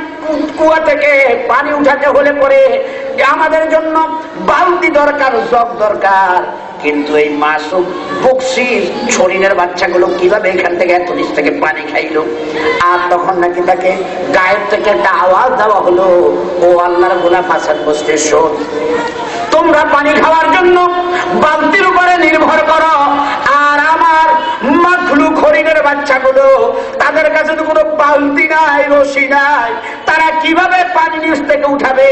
কুয়া থেকে পানি উঠাতে হলে পরে আমাদের জন্য বালতি দরকার, জগ দরকার, কিন্তু এই মাসুম বকশিস শরীরের বাচ্চাগুলো কিভাবে এখান থেকে এত নিচ থেকে পানি খাইলো? আর তখন নাকি তাকে গায়ের থেকে একটা আওয়াজ দেওয়া হলো, ও আল্লাহর গোলাম হাসান বসতে শোন, তোমরা পানি খাওয়ার জন্য বালতির উপরে নির্ভর করো, আর আমার মাখলুক হরিণের বাচ্চাগুলো, তাদের কাছে তো কোনো বালতি নাই, রশি নাই, তারা কিভাবে পানি নিচ থেকে উঠাবে?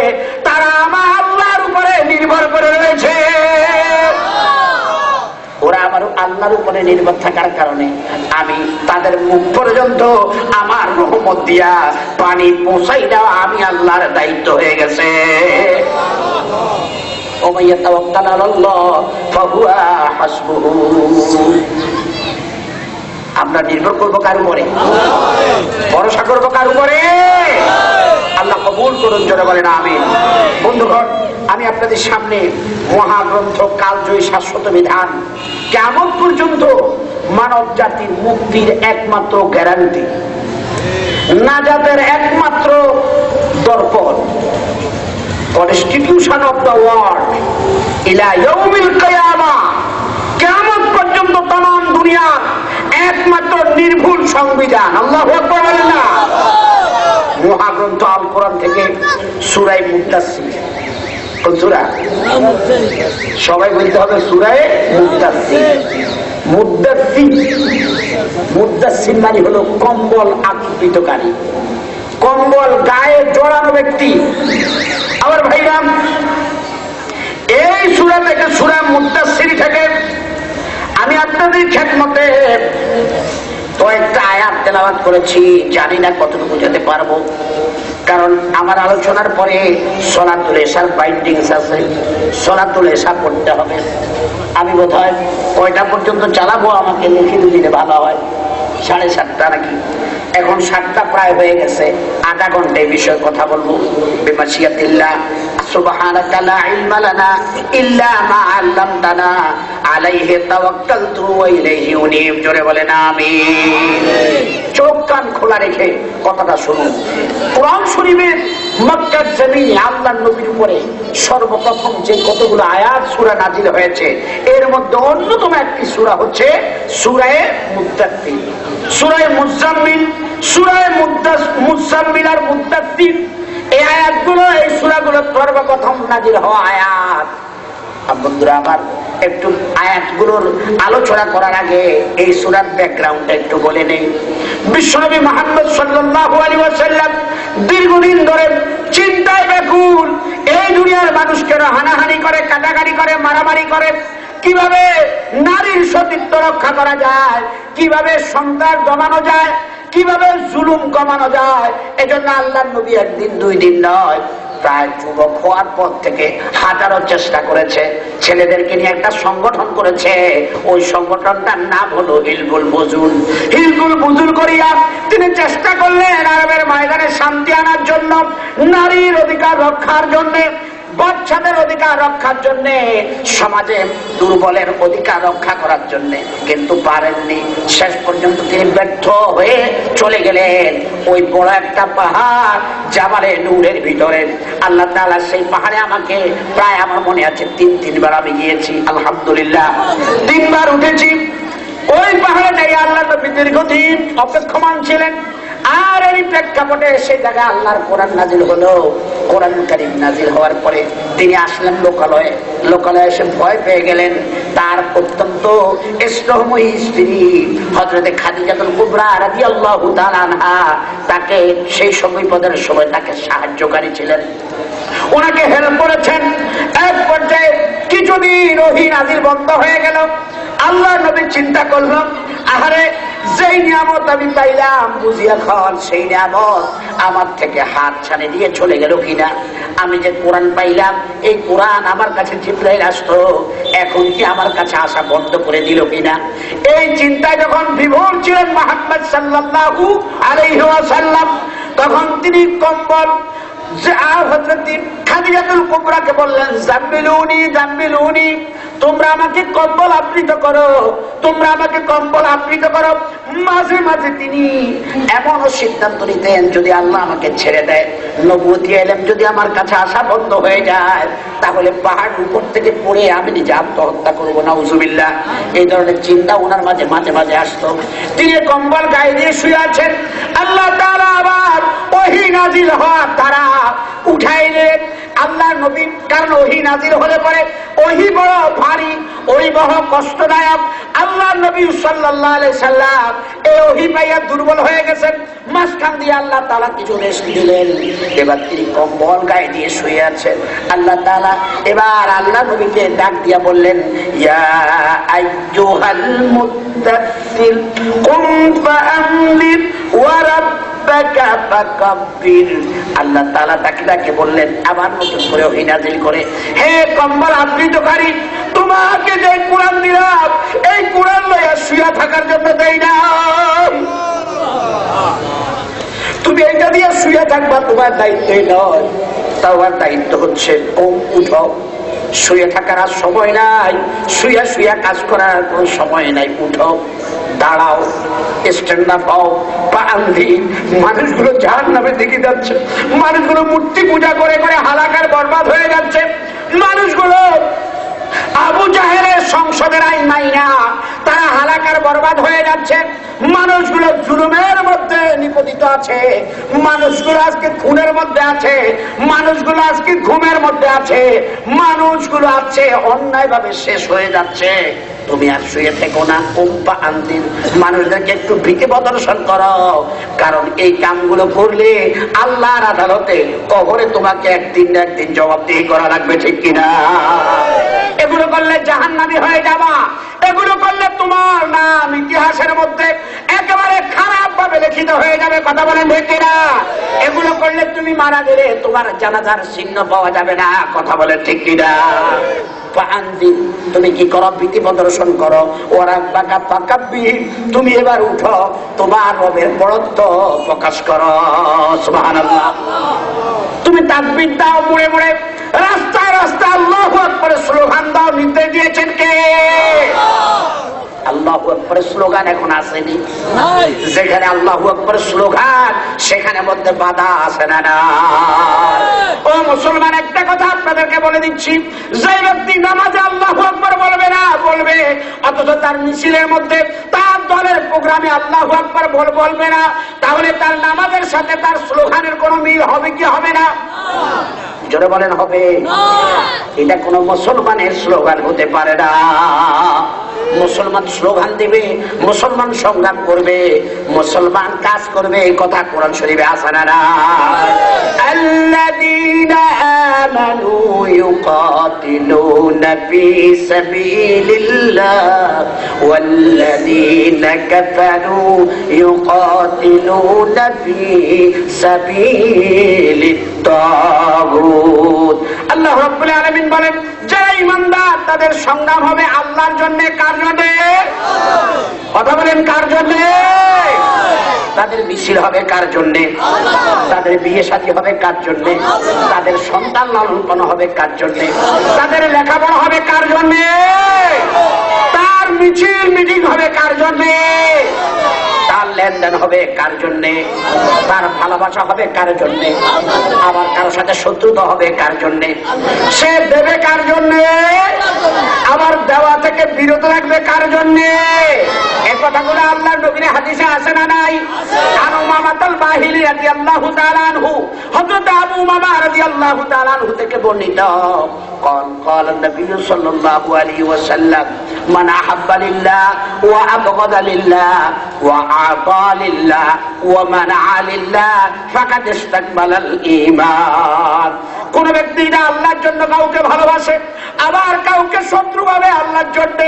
তারা আমার আল্লাহর উপরে নির্ভর করে রয়েছে। ওরা আমার আল্লাহর উপরে নির্ভর থাকার কারণে আমি তাদের মুখ পর্যন্ত আমার রহমত দিয়া পানি পৌঁছাই দেওয়া আমি আল্লাহর দায়িত্ব হয়ে গেছে। আমরা নির্ভর করবো কার উপরে? ভরসা করবো কার উপরে? আল্লাহ কবুল করুন, জোরে বলেন আমিন। বন্ধুগণ, আমি আপনাদের সামনে মহাগ্রন্থ কালজয়ী শাশ্বত বিধান, কিয়ামত পর্যন্ত মানব জাতির মুক্তির একমাত্র গ্যারান্টি, নাজাতের একমাত্র দর্পণ, কনস্টিটিউশন অফ দ্য ওয়ার্ল্ড ইলা ইয়াউমিল কিয়ামা, কিয়ামত পর্যন্ত तमाम দুনিয়া একমাত্র নির্ভুল সংবিধান। আল্লাহু আকবার বলেন না? মহাগ্রন্থ আল কোরআন থেকে সূরা মুদ্দাসসির, কোন সূরা? সবাই বলতে হবে সূরা মুদ্দাসসির। মুদ্দাসসির মানে হলো কম্বল আবৃতকারী, কম্বল গায়ে জড়ানো ব্যক্তি। আমার ভাইরা, এই সূরা থেকে, সূরা মুদ্দাসসির থেকে আমি আপনাদের খেদমতে কয়েকটা আয়াত তেলাওয়াত করেছি। জানি না কতটুকু যেতে পারবো, কারণ আমার আলোচনার পরে সলাতুল ইশার বাইন্ডিংস আছে, সলাতুল ইশা পড়তে হবে। আমি বোধহয় কয়টা পর্যন্ত চালাবো আমাকে লিখে দিলে ভালো হয়। 7:30 নাকি? এখন 7টা প্রায় হয়ে গেছে, আধা ঘন্টায় বিষয়ে কথা বলবো। বিমাশিয়াতিল্লাহ সুবহানাকা লা ইলমা লানা ইল্লা মা আল্লামতানা আলাইহি তাওয়াক্কালতু ওয়া ইলাইহি উনীব। জোরে বলেন আমিন। চোখ কান খোলা রেখে কথাটা শুনুন। কোরআন শরীফের মক্কার জমিনে আল্লাহর নবীর উপরে সর্বপ্রথম যে কতগুলো আয়াত সূরা নাজিল হয়েছে, এর মধ্যে অন্যতম একটি সূরা হচ্ছে সূরা মুদ্দাসসির, সূরা মুজাম্মিল, সূরা মুজাম্মিল আর মুদ্দাসসির। এই আয়াতগুলো, এই সূরাগুলো সর্বপ্রথম নাজিল হওয়া আয়াত। বন্ধুরা আমার, একটু আয়াতগুলোর আলোচনা করার আগে এই সূরার ব্যাকগ্রাউন্ডটা একটু বলে নেই। বিশ্বনবী মুহাম্মদ সাল্লাল্লাহু আলাইহি ওয়াসাল্লাম দীর্ঘদিন ধরে চিন্তায় ব্যাকুল। এই দুনিয়ার মানুষকে হানাহানি করে, কাটাকাটি করে, মারামারি করে, কিভাবে নারীর সতীত্ব রক্ষা করা যায়, কিভাবে সন্তান জমানো যায়, কিভাবে জুলুম কমানো যায়। এজন্য আল্লাহর নবী একদিন দুই দিন নয়, প্রায় যুবক হওয়ার পর থেকে হাজারো চেষ্টা করেছে, ছেলেদেরকে নিয়ে একটা সংগঠন করেছে। ওই সংগঠনটার নাম হলো হিলকুল বুজুল। হিলকুল বুজুল করিয়া তিনি চেষ্টা করলেন আরবের ময়দানে শান্তি আনার জন্য, নারীর অধিকার রক্ষার জন্য, বাচ্চাদের অধিকার রক্ষার জন্য, সমাজে দুর্বলের অধিকার রক্ষা করার জন্য, কিন্তু পারেননি। শেষ পর্যন্ত তিনি ব্যর্থ হয়ে চলে গেলেন ওই বড় একটা পাহাড় জাবালে নূরের ভিতরে। আল্লাহ তাআলা সেই পাহাড়ে আমাকে প্রায়, আমার মনে আছে 3বার আমি গিয়েছি, আলহামদুলিল্লাহ 3বার উঠেছি। ওই পাহাড়ে নেই আল্লাহ নবী দীর্ঘদিন অপেক্ষমান ছিলেন। আর এই প্রেক্ষাপটে সেই জায়গায় আল্লাহর কোরআন নাজিল হলো। কোরআন কারীম নাজিল হওয়ার পরে তিনি আসলেন লোকালয়ে। লোকালয়ে এসে ভয় পেয়ে গেলেন। তার অত্যন্ত স্নেহময়ী স্ত্রী হযরতে খাদিজাতুল কুবরা রাদিয়াল্লাহু তাআলা আনহা তাকে সেই বিপদের সময় তাকে সাহায্যকারী ছিলেন, ওনাকে হেল্প করেছেন। এক পর্যায়ে কিছুদিন ওহী নাজিল বন্ধ হয়ে গেল। আল্লাহ নবী চিন্তা করলো, আহারে যেই নিয়ামত আমি পাইলাম, বুঝি এখন সেই নিয়ামত আমার থেকে হাত ছাড়ে দিয়ে চলে গেল কিনা। আমি যে কোরআন পাইলাম, এই কোরআন আমার কাছে জিবরাইল আসতো, এখন কি আমার কাছে আসা বন্ধ করে দিল কিনা। এই চিন্তায় যখন বিভোর ছিলেন মুহাম্মদ সাল্লাল্লাহু আলাইহি ওয়াসাল্লাম, তখন তিনি কম্বল হযরত খাদিজাতুল কুবরাকে বললেন, জাম্মিলুনি জাম্মিলুনি, তোমরা আমাকে কম্বল আবৃত করো, তোমরা আমাকে কম্বল আবৃত করো। মাঝে মাঝে তিনি এমনও সিদ্ধান্ত নিতেন, যদি আল্লাহ আমাকে ছেড়ে দেয়, নবুয়তি ইলম যদি আমার কাছে আসা বন্ধ হয়ে যায়, তাহলে পাহাড় উপর থেকে পড়ে আমি নিজে আত্মহত্যা করবো, নাউজুবিল্লাহ। এই ধরনের চিন্তা ওনার মাঝে মাঝে মাঝে আসতো। তিনি কম্বল গায়ে দিয়ে শুয়ে আছেন, আল্লাহ তাআলা আবার ওহী নাজিল হওয়ার দ্বারা উঠাইলেন আল্লাহ নবী। কারণ ওহী নাজিল হলে পরে ওহী বড় ভারী, ওহী বড় কষ্টদায়ক। আল্লাহ নবী সাল্লাল্লাহু আলাইহি সাল্লাম এই ওহী পাইয়া দুর্বল হয়ে গেছেন। মাঝখান দিয়ে আল্লাহ তাআলা কিছু রেস্ট দিলেন। এবার তিনি কম্বল গায়ে দিয়ে শুয়ে আছেন। আল্লাহ তাআলা এবার আল্লাহ নবীকে ডাক দিয়া বললেন, ইয়া আইয়ুহাল মুদ্দাসসির কুম ফাআনদির ওয়া রাব্বাকা ফাকাব্বির। আল্লাহ তাআলা তাকে বললেন আবার নতুন করে ওহী নাযিল করে, হে কম্বল আবৃতকারী, তোমাকে যে কোরআন দিলাম এই কোরআন লইয়া শুয়ে থাকার জন্য দেই না। তুমি এইটা দিয়ে শুয়ে থাকবা, তোমার দায়িত্বই নয়। তোমার দায়িত্ব হচ্ছে উঠো। শুয়ে থাকার আর সময় নাই, শুয়া শুয়া কাজ করার কোন সময় নাই। উঠো, দাঁড়াও, স্ট্যান্ড আপ হও, পা আন্ধি। মানুষগুলো জাহান্নামের দিকে যাচ্ছে, মানুষগুলো মূর্তি পূজা করে করে হালাকার বরবাদ হয়ে যাচ্ছে। মানুষগুলো আবু জাহেলের সংসদের আইন মাইনা তারা হালাকার বরবাদ হয়ে যাচ্ছে। মানুষগুলো জুলুমের মধ্যে নিপতিত আছে, মানুষগুলো আজকে খুনের মধ্যে আছে, মানুষগুলো আজকে ঘুমের মধ্যে আছে, মানুষগুলো আছে অন্যায় ভাবে শেষ হয়ে যাচ্ছে। তুমি আর শুয়ে থেকো না, কুম্পা আনদিন, মানুষদেরকে একটু ভীতি প্রদর্শন করো। কারণ এই কামগুলো করলে আল্লাহর আদালতে কবরে তোমাকে একদিন না একদিন জবাবদিহি করা লাগবে, ঠিক কিনা? এগুলো করলে জাহান্নামী হয়ে যাবা, এগুলো করলে তোমার নাম ইতিহাসের মধ্যে একেবারে খারাপ ভাবে লিখিত হয়ে যাবে, কথা বলেন ঠিক কিনা? এগুলো করলে তুমি মারা গেলে তোমার জানাজার চিহ্ন পাওয়া যাবে না, কথা বলেন ঠিক কিনা? তুমি কি করো? ভীতি প্রদর্শন করো। ওরা বাঁকা পাকাব্বি, তুমি এবার উঠো, তোমার রবের বড়ত্ব প্রকাশ করো। সুবহানাল্লাহ। তুমি তাকবীর দাও মুড়ে মুড়ে, রাস্তায় রাস্তায় আল্লাহু আকবার স্লোগান দাও। নির্দেশ দিয়েছেন কে? আল্লাহু আকবার স্লোগান এখন আসেনি। যেখানে আল্লাহু আকবার স্লোগান সেখানে মধ্যে বাধা আসে না। ও মুসলমান, একটা কথা আপনাদেরকে বলে দিচ্ছি, যে ব্যক্তি নামাজে আল্লাহু আকবার বলবে না, বলবে, অথচ তার মিছিলের মধ্যে তার দলের প্রোগ্রামে আল্লাহু আকবার বলবে না, তাহলে তার নামাজের সাথে তার স্লোগানের কোনো মিল হবে কি হবে না? জোরে বলেন হবে। এটা কোন মুসলমানের স্লোগান হতে পারে না। মুসলমান স্লোগান দিবে, মুসলমান সংগ্রাম করবে, মুসলমান কাজ করবে, এই কথা কোরআন শরীফে আছে না? আল্লাযীনা আমানু ইউকাতিলুনা ফী সাবিলিল্লাহ ওয়াল্লাযীনা কাফারু ইউকাতিলুনা ফী সাবিলিত তাগুত। আল্লাহ রাব্বুল আলামিন বলেন, যারা ঈমানদার তাদের সংগ্রাম হবে আল্লাহর জন্য। কার জন্য? কথা বলেন, কার জন্য? তাদের মিছিল হবে কার জন্য? তাদের বিয়ে শাদী হবে কার জন্য? তাদের সন্তান লালন পালন হবে কার জন্য? তাদের লেখাপড়া হবে কার জন্য? তার মিছিল মিটিং হবে কার জন্য? তার লেনদেন হবে কার জন্যে? তার ভালোবাসা হবে কার জন্যে? আবার কারোর সাথে শত্রুতা হবে কার জন্যে? সে দেবে কার জন্যে? আবার দেওয়া থেকে বিরত রাখবে কার জন্যে? এই কথাগুলো আল্লাহর নবীর হাদিসে আছে না নাই? আবু উমামাতুল বাহিলি রাদিয়াল্লাহু তাআলা আনহু, হযরত আবু উমামা রাদিয়াল্লাহু তাআলা আনহু থেকে বর্ণিত, قال النبي صلى الله عليه وسلم من أحب لله وأبغض لله وأعطى لله ومنع لله فقد استكمل الإيمان। কোন ব্যক্তি না আল্লাহর জন্য কাউকে ভালোবাসে, আবার কাউকে শত্রু ভাবে আল্লাহর জন্য,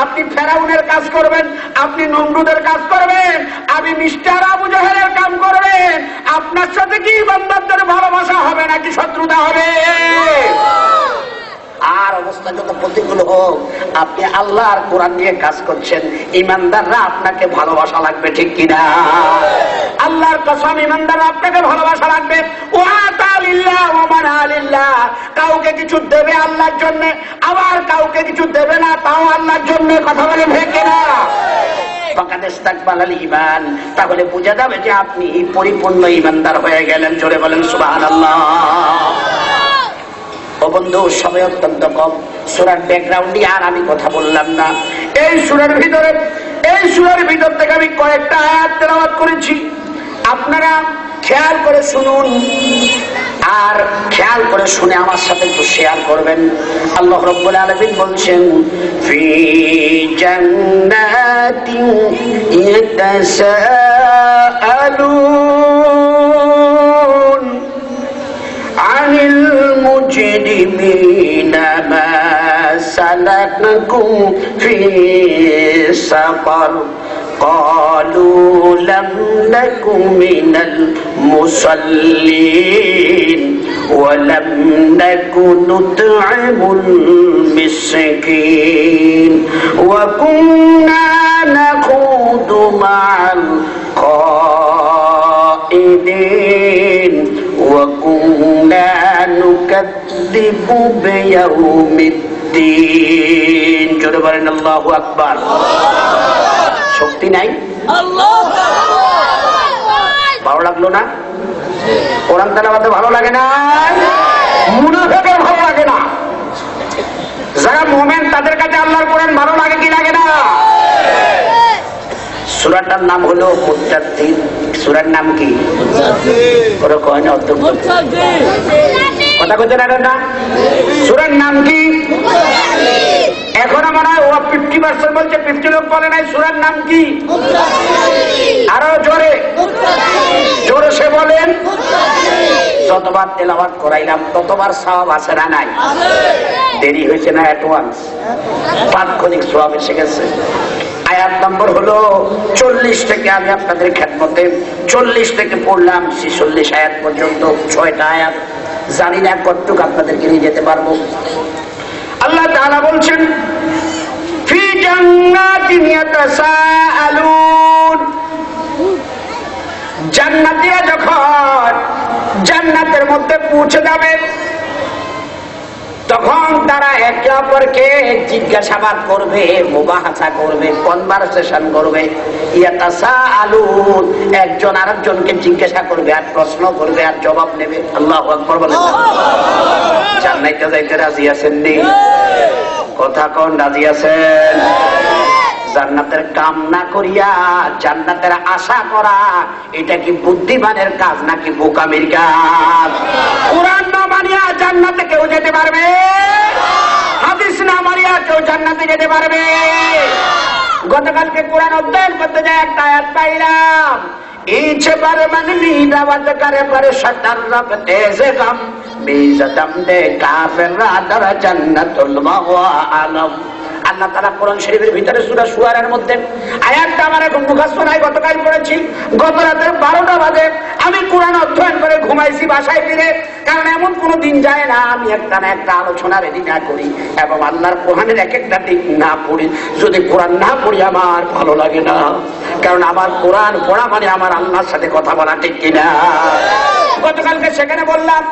আপনি ফেরাউনের কাজ করবেন, আপনি নমরুদের কাজ করবেন, আপনি মিস্টার আবু জাহেলের কাম করবেন, আপনার সাথে কি বান্দাদের ভালোবাসা হবে নাকি শত্রুতা হবে? আর অবস্থা যত প্রতিকূল হোক, আপনি আল্লাহ আর কোরআন নিয়ে কাজ করছেন, ইমানদাররা আপনাকে ভালোবাসা লাগবে, ঠিক কিনা? আল্লাহর কসম ইমানদার আপনাকে ভালোবাসা রাখবে। কাউকে কিছু দেবে আল্লাহর জন্য, আবার কাউকে কিছু দেবে না, তাও আল্লাহর জন্য। কথা বলে ভেঙে না ইমান, তাহলে বুঝা যাবে যে আপনি পরিপূর্ণ ইমানদার হয়ে গেলেন। জোরে বলেন সুবহানাল্লাহ। ও বন্ধু, সময় অত্যন্ত কম, সূরার ব্যাকগ্রাউন্ডে আর আমি কথা বললাম না। এই সূরার ভিতর থেকে আমি কয়েকটা আয়াত তেলাওয়াত করেছি, আপনারা খেয়াল করে শুনুন, আর খেয়াল করে শুনে আমার সাথে একটু শেয়ার করবেন। আল্লাহ রাব্বুল আলামিন বলছেন, ফি জান্নাতিন ইয়াতাসাআলুন আনিল মুজরিমিনা মা সালাকাকুম ফি সাকার قالوا لم نك من المصلين ولم نك نطعم المسكين وكنا نخوض مع الخائضين وكنا نكذب بيوم الدين জোরে বলেন আল্লাহু আকবার। শক্তি নাই? ভালো লাগলো না? কোরআন তেলাওয়াতে ভালো লাগে না? মুনাফিকের ভালো লাগে না? যারা মুমিন তাদের কাছে আল্লাহর কোরআন ভালো লাগে কি লাগে না? সূরাটার নাম হলো মুত্তাকিন। সূরার নাম কি? ওরা কয় না অত কথা কইতে পারেন না? সূরার নাম কি? এখন মনে হয় ও 50% বলছে, 50 লোক বলে নাই। সূরার নাম কি? আরো জোরে জোরে সে বলেন। যতবার তেলাওয়াত করাইলাম ততবার সওয়াব আছে না নাই? দেরি হয়েছে না? অ্যাডভান্স তাৎক্ষণিক সওয়াব এসে গেছে। আয়াত নম্বর হলো 40 থেকে আমি আপনাদের খেদমতে 40 থেকে পড়লাম 46 আয়াত পর্যন্ত, 6টা আয়াত। জানি না কতটুকু আপনাদেরকে নিয়ে যেতে পারবো। আল্লাহ তাআলা বলছেন, ফি জান্নাতিন ইয়াতাসাআলুন, জান্নাতীরা যখন জান্নাতের মধ্যে পৌঁছে যাবে তখন তারা একে অপরকে জিজ্ঞাসাবাদ করবে, মুবাহাসা করবে, কনভারসেশন করবে। ইয়াতাসাআলুন, একজন আরেকজনকে জিজ্ঞাসা করবে আর প্রশ্ন করবে আর জবাব নেবে। আল্লাহু আকবার বলেন। জান্নাতে যাইতে রাজি আছেন নি? কথা কোন রাজি আছেন? জান্নাতের কাম না করিয়া জান্নাতের আশা করা, এটা কি বুদ্ধিমানের কাজ নাকি বোকামির কাজ? কোরআন না মানিয়া জান্নাতে কেউ যেতে পারবে? হাদিস না মানিয়া কেউ জান্নাতে যেতে পারবে? গতকালকে কোরআন অধ্যয়ন করতে যায় একটা আয়াত পাইলাম, ইচ্ছে পারে মানে দাওয়াত করে পারে শতার রাতে যে কাম বিজাতাম দে কাফেররা দারা জান্নাতুল মাওয়া আলম। আল্লাহ তাআলা কোরআন শরীফের ভিতরে সূরা শুআরার মধ্যে আয়াতটা আমার এখন মুখস্থ নাই, গতকাল পড়েছি। গত রাতে 12টা বাজে আমি কোরআন অধ্যয়ন করে ঘুমাইছি বাসায় ফিরে, কারণ এমন কোনো দিন যায় না আমি একটা না একটা আলোচনা রেডি না করি এবং আল্লাহর কোরআনের এক একটা দিক না পড়ি। যদি কোরআন না পড়ি আমার ভালো লাগে না, কারণ আমার কোরআন পড়া মানে আমার আল্লাহর সাথে কথা বলা, ঠিক কিনা? গতকালকে সেখানে বললাম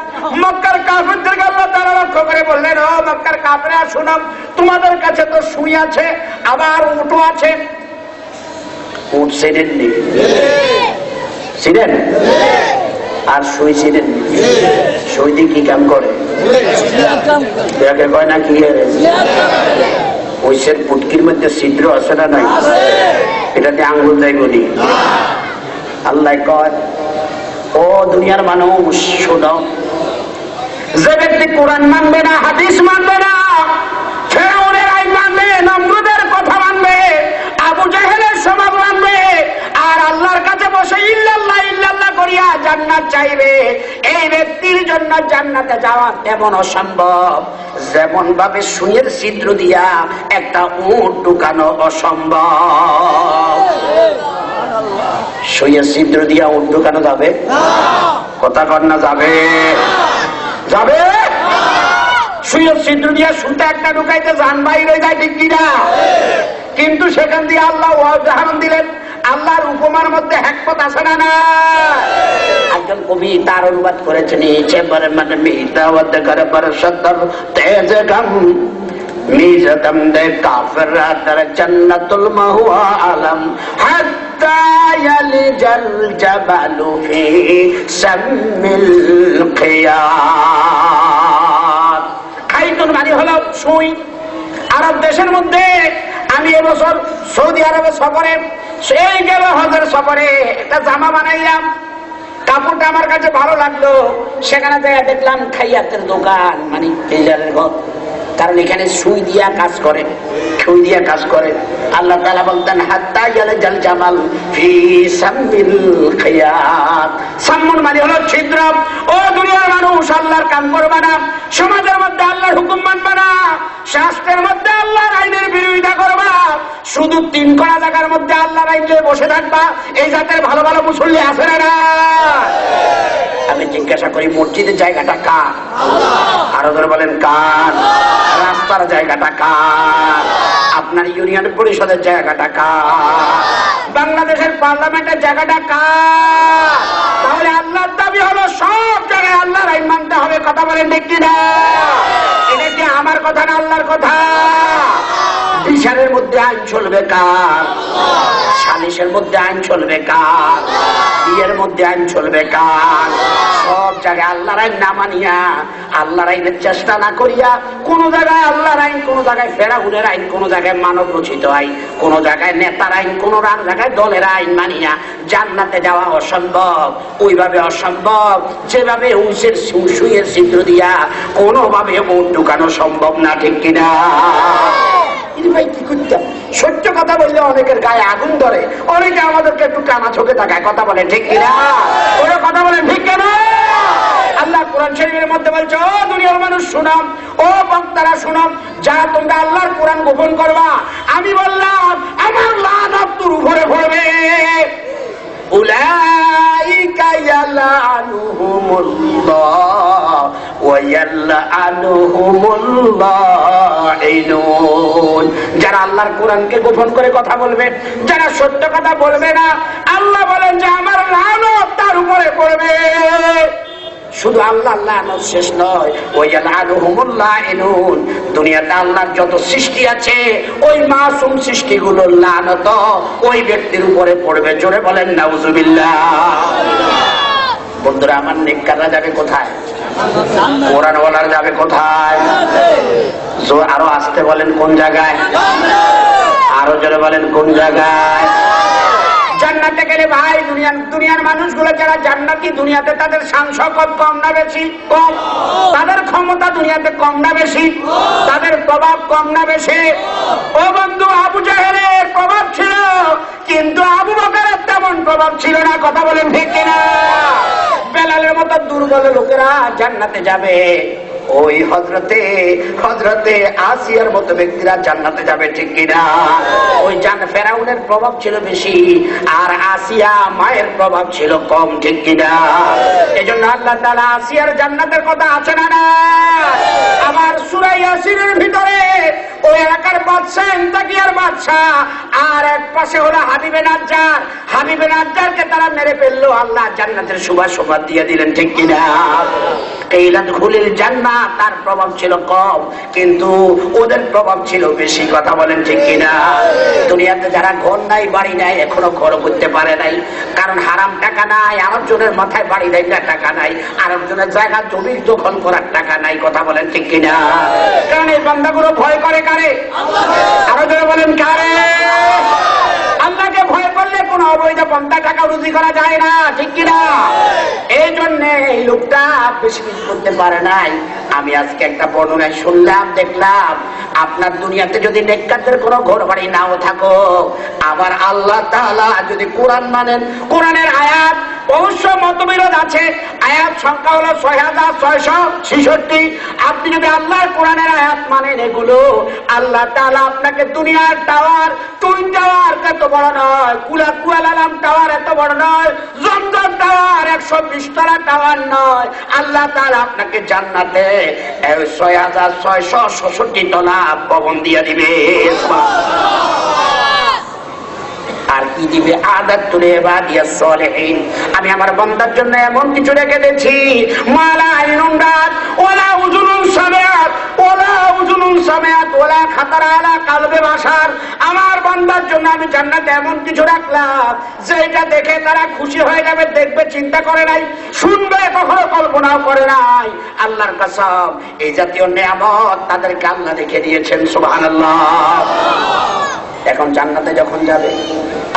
মক্কার কাফেরদেরকে আল্লাহ তাআলা লক্ষ্য করে বললেন, ও মক্কার কাফেররা শুনো, তোমাদের কাছে তো সুই আছে, আবার উটও আছে। উট ছিলেননি? ছিলেন? আর সুই ছিলেন? সুই দিয়ে কি কাম করে? কয় না কি ওইসের পুটকির মধ্যে ছিদ্র আছে না নাই? এটাতে আঙ্গুল যাই বলি। আল্লাহ কয়, ও দুনিয়ার মানুষ শোনো, যে ব্যক্তি কোরআন মানবে না, হাদিস মানবে না, ফেরাউনের আইন মানবে, নমরুদের কথা মানবে, আবু জাহেলের স্বভাব মানবে, আর আল্লাহর কাছে বসে ইল্লাল্লাহ ইল্লাল্লাহ করিয়া জান্নাত চাইবে, এই ব্যক্তির জন্য জান্নাতে যাওয়া তেমন অসম্ভব যেমন ভাবে সুইয়ের ছিদ্র দিয়া একটা উট ঢুকানো অসম্ভব। সুইয়ের ছিদ্র দিয়া উট ঢুকানো যাবে? কথা কর না যাবে? যাবে? সুইয়ের ছিদ্র দিয়া সুতা একটা ঢুকাইতে জান বাইরে যায়, ঠিক কিনা? কিন্তু সেখান দিয়ে আল্লাহ উদাহরণ দিলেন, আল্লাহর উপমার মধ্যে হিকমত আছে না? না। একজন কবি তার অনুবাদ করেছেন চেম্বারের মানে মিতাওয়াত করে পর সত্তর তেজ গাম মিজদম দে কাফির দর জান্নাতুল মাহওয়া আলম হাত্তা ইয়ালজাল জাবালু ফি সামিল খিয়াত। খাইতুন মানে হলো সুই। আরব দেশের মধ্যে আমি এবছর সৌদি আরবে সফরে, সেই গেল হজের সফরে, একটা জামা বানাইলাম, কাপড়টা আমার কাছে ভালো লাগলো, সেখানে দেখলাম খাইয়াতের দোকান, মানে টেইলারের ঘর, কারণ এখানে সুই দিয়া কাজ করে, সুই দিয়া কাজ করে। আল্লাহ তাআলা বলতেন হাত্তা ইয়ালজাল জামাল ফি সামিল খিয়াত। সাম্মুন মানে হলো ছিদ্র। ও দুনিয়ার মানুষ, আল্লাহর কাম করবা না, সমাজের মধ্যে আল্লাহর হুকুম মানবা না, শাস্ত্রের মধ্যে আল্লাহর আইনের বিরোধিতা করবা, শুধু 3 কড়া জায়গার মধ্যে আল্লাহর আইন নিয়ে বসে থাকবা। এই জাতের ভালো ভালো মুসল্লি আছে না? আমি জিজ্ঞাসা করি, মসজিদের জায়গাটা কার? আরো ধরে বলেন কার? রাস্তার জায়গাটা কার? আপনার ইউনিয়ন পরিষদের জায়গাটা কার? বাংলাদেশের পার্লামেন্টের জায়গাটা কার? তাহলে আল্লাহর দাবি হলো সব জায়গায় আল্লাহর আইন মানতে হবে। কথা বলেন ঠিক কিনা? এটা কি আমার কথা না আল্লাহর কথা? বিচারের মধ্যে আইন চলবে কার? সালিশের মধ্যে আইন চলবে কার? বিয়ের মধ্যে আইন চলবে কার? সব জায়গায় আল্লাহর আইন না মানিয়া, আল্লাহর আইনের চেষ্টা না করিয়া, কোন জায়গায় আল্লাহর আইন, কোন জায়গায় ফেরাউনের আইন, কোন জায়গায় মানব রচিত আইন, কোন জায়গায় নেতার আইন, কোন জায়গায় দলের আইন মানিয়া জান্নাতে যাওয়া অসম্ভব। ওইভাবে অসম্ভব যেভাবে সুইয়ের ছিদ্র দিয়া কোনোভাবে মুখ ঢুকানো সম্ভব না। ঠিক কিনা? ভাই কি করতাম? সত্য কথা বললে অনেকের গায়ে আগুন ধরে, অনেকে আমাদেরকে একটু কানা চোখে তাকায়। কথা বলে ঠিক কিনা? ওরা কথা বলে ঠিক কিনা? আল্লাহ কোরআন শরীফের মধ্যে বলছে, ও দুনিয়ার মানুষ শুনাম, ও বক্তারা শুনাম, যা তোমরা আল্লাহর কোরআন গোপন করবা, আমি বললাম আমার লানত তোর উপরে পড়বে। উলাইকা ইয়ালানুহুমুল্লাহ ওয়া ইয়ালআনুহুমুল লাঈনুন। যারা আল্লাহর কোরআনকে গোপন করে কথা বলবে, যারা সত্য কথা বলবে না, আল্লাহ বলেন যে আমার লানত তার উপরে পড়বে। শুধু আল্লাহ লানত শেষ নয়, ওয়া ইয়ালআনুহুমুল লাঈনুন। দুনিয়াতে আল্লাহর যত সৃষ্টি আছে, ওই মাসুম সৃষ্টিগুলোর লানত ওই ব্যক্তির উপরে পড়বে। জোরে বলেন নাউজুবিল্লাহ। বন্ধুরা আমার, নেককাররা যাবে কোথায়? কোরআনওয়ালারা যাবে কোথায়? আরো আসতে বলেন কোন জায়গায়? আরো জোরে বলেন কোন জায়গায়? জান্নাতে গেলে ভাই, দুনিয়ার মানুষগুলো যারা জান্নাতি, দুনিয়াতে তাদের শান শওকত কম না বেশি? কম। তাদের ক্ষমতা দুনিয়াতে কম না বেশি? তাদের প্রভাব কম না বেশি? ও বন্ধু, আবু জাহেলের প্রভাব ছিল, কিন্তু আবু বকরের তেমন প্রভাব ছিল না। কথা বলেন ঠিক কিনা? বেলালের মতো দুর্বল লোকেরা জান্নাতে যাবে, ওই হযরতে আসিয়ার মতো ব্যক্তিরা জান্নাতে যাবে। ঠিক কিনা? ওই ফেরাউনের প্রভাব ছিল বেশি, আর আসিয়া মায়ের প্রভাব ছিল কম। ঠিক কিনা? এজন্য আল্লাহ তাআলা আসিয়ার জান্নাতের কথা আছে না? না। আবার সূরা ইয়াসিনের ভিতরে ওই এলাকার বাদশা, ইন্তাকিয়ার বাদশা, আর এক পাশে হলো হাবিবে নাজ্জার। হাবিবে নাজ্জারকে তারা মেরে ফেললো, আল্লাহ জান্নাতের সুবাস দিয়ে দিলেন। ঠিক কিনা? কাইলাদখুলিল জান্নাত, তার প্রভাব ছিল কম, কিন্তু ওদের প্রভাব ছিল বেশি। কথা বলেন ঠিক কিনা? দুনিয়াতে যারা ঘর নাই, বাড়ি নাই, এখনো ঘর করতে পারে নাই, কারণ হারাম টাকা নাই, আরেকজনের মাথায় বাড়ি দেওয়ার টাকা নাই, আরেকজনের জায়গা জমি দখল করার টাকা নাই। কথা বলেন ঠিক কিনা? কারণ এই বান্দাগুলো ভয় করে কারে? আরো জোরে বলেন কারে? আল্লাহকে ভয় করলে কোন অবৈধ পন্থা টাকা রুজি করা যায় না। ঠিক কিনা? এই জন্য এই লোকটা বেশি কিছু করতে পারে নাই। আমি আজকে একটা বর্ণনায় শুনলাম, দেখলাম, আপনার দুনিয়াতে যদি নেককারদের কোনো ঘর বাড়ি নাও থাকো, আবার আল্লাহ তাআলা যদি কোরআন মানেন, কোরআনের আয়াত অবশ্য মতবিরোধ আছে, আয়াত সংখ্যা হলো ৬৬৬৬। আপনি যদি আল্লাহর কোরআনের আয়াত মানেন, এগুলো আল্লাহ তাআলা আপনাকে দুনিয়ার টাওয়ার, টুইন টাওয়ার এত বড় নয়, কুয়ালালাম টাওয়ার এত বড় নয়, জমজম টাওয়ার ১২০ তলা টাওয়ার নয়, আল্লাহ তাআলা আপনাকে জান্নাতে ৬৬৬৬ তলা ভবন দিয়ে দিবে। আর কি দিবে? আদাতুল ইবাদিয়াস সালিহিন, আমি আমার বান্দার জন্য এমন কিছু রেখে দিয়েছি, মালা আইনুন রাত ওয়ালা উযুনুন সামিআত ওয়ালা উযুনুন সামিআত ওয়ালা খাতারা আলা কালবে বাশার। আমার বান্দার জন্য আমি জান্নাতে এমন কিছু রাখলাম যেটা দেখে তারা খুশি হয়ে যাবে, দেখবে চিন্তা করে নাই, শুনবে কখনো কল্পনাও করে নাই। আল্লাহর কসম, এই জাতীয় নিয়ামত তাদেরকে আল্লাহ রেখে দিয়েছেন। সুবহানাল্লাহ। এখন জান্নাতে যখন যাবে,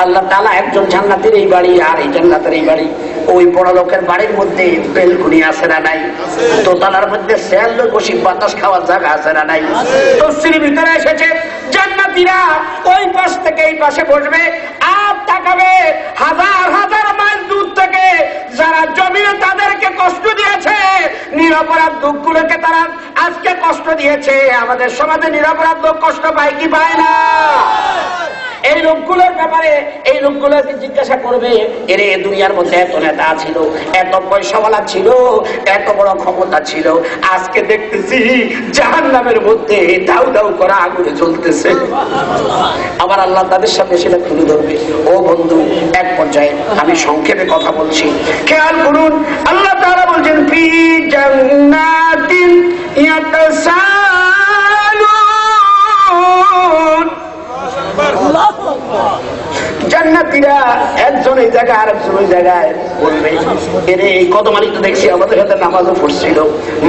আল্লাহ তাআলা একজন জান্নাতের এই বাড়ি আর এই জান্নাতের এই বাড়ি, ওই বড় লোকের বাড়ির মধ্যে বেলকুনি আছে না নাই? দোতলার মধ্যে শেয়াল বসে বাতাস খাওয়ার জায়গা আছে না নাই? তফসিরের ভিতরে এসেছে জান্নাতীরা ওই পাশ থেকে এই পাশে বসবে আর তাকাবে হাজার হাজার মাইল দূর থেকে যারা জমিনে তাদেরকে কষ্ট দিয়েছে, নিরপরাধ লোকগুলোকে তারা আজকে কষ্ট দিয়েছে। আমাদের সমাজে নিরপরাধ লোক কষ্ট পায় কি পায় না? এই লোকগুলোর ব্যাপারে এই লোকগুলোকে জিজ্ঞাসা করবে, এরে দুনিয়ার মধ্যে এত নেতা ছিল, এত পয়সাওয়ালা ছিল, এত বড় ক্ষমতা ছিল, আজকে দেখতেছি জাহান্নামের মধ্যে দাউ দাউ করা আগুনে জ্বলতেছে। আবার আল্লাহ তাদের সামনে সেটা তুলে ধরবে। ও বন্ধু, এক পর্যায়ে আমি সংক্ষেপে কথা বলছি, খেয়াল করুন। আল্লাহ তাআলা বলছেন ফি জান্নাতিন ইয়াতাসালুন, জান্নাতীরা একজন এই জায়গায় আরেকজন ওই জায়গায় বলবে, এরে এই কত মালিক তো দেখছি আমাদের সাথে নামাজও পড়ছিল,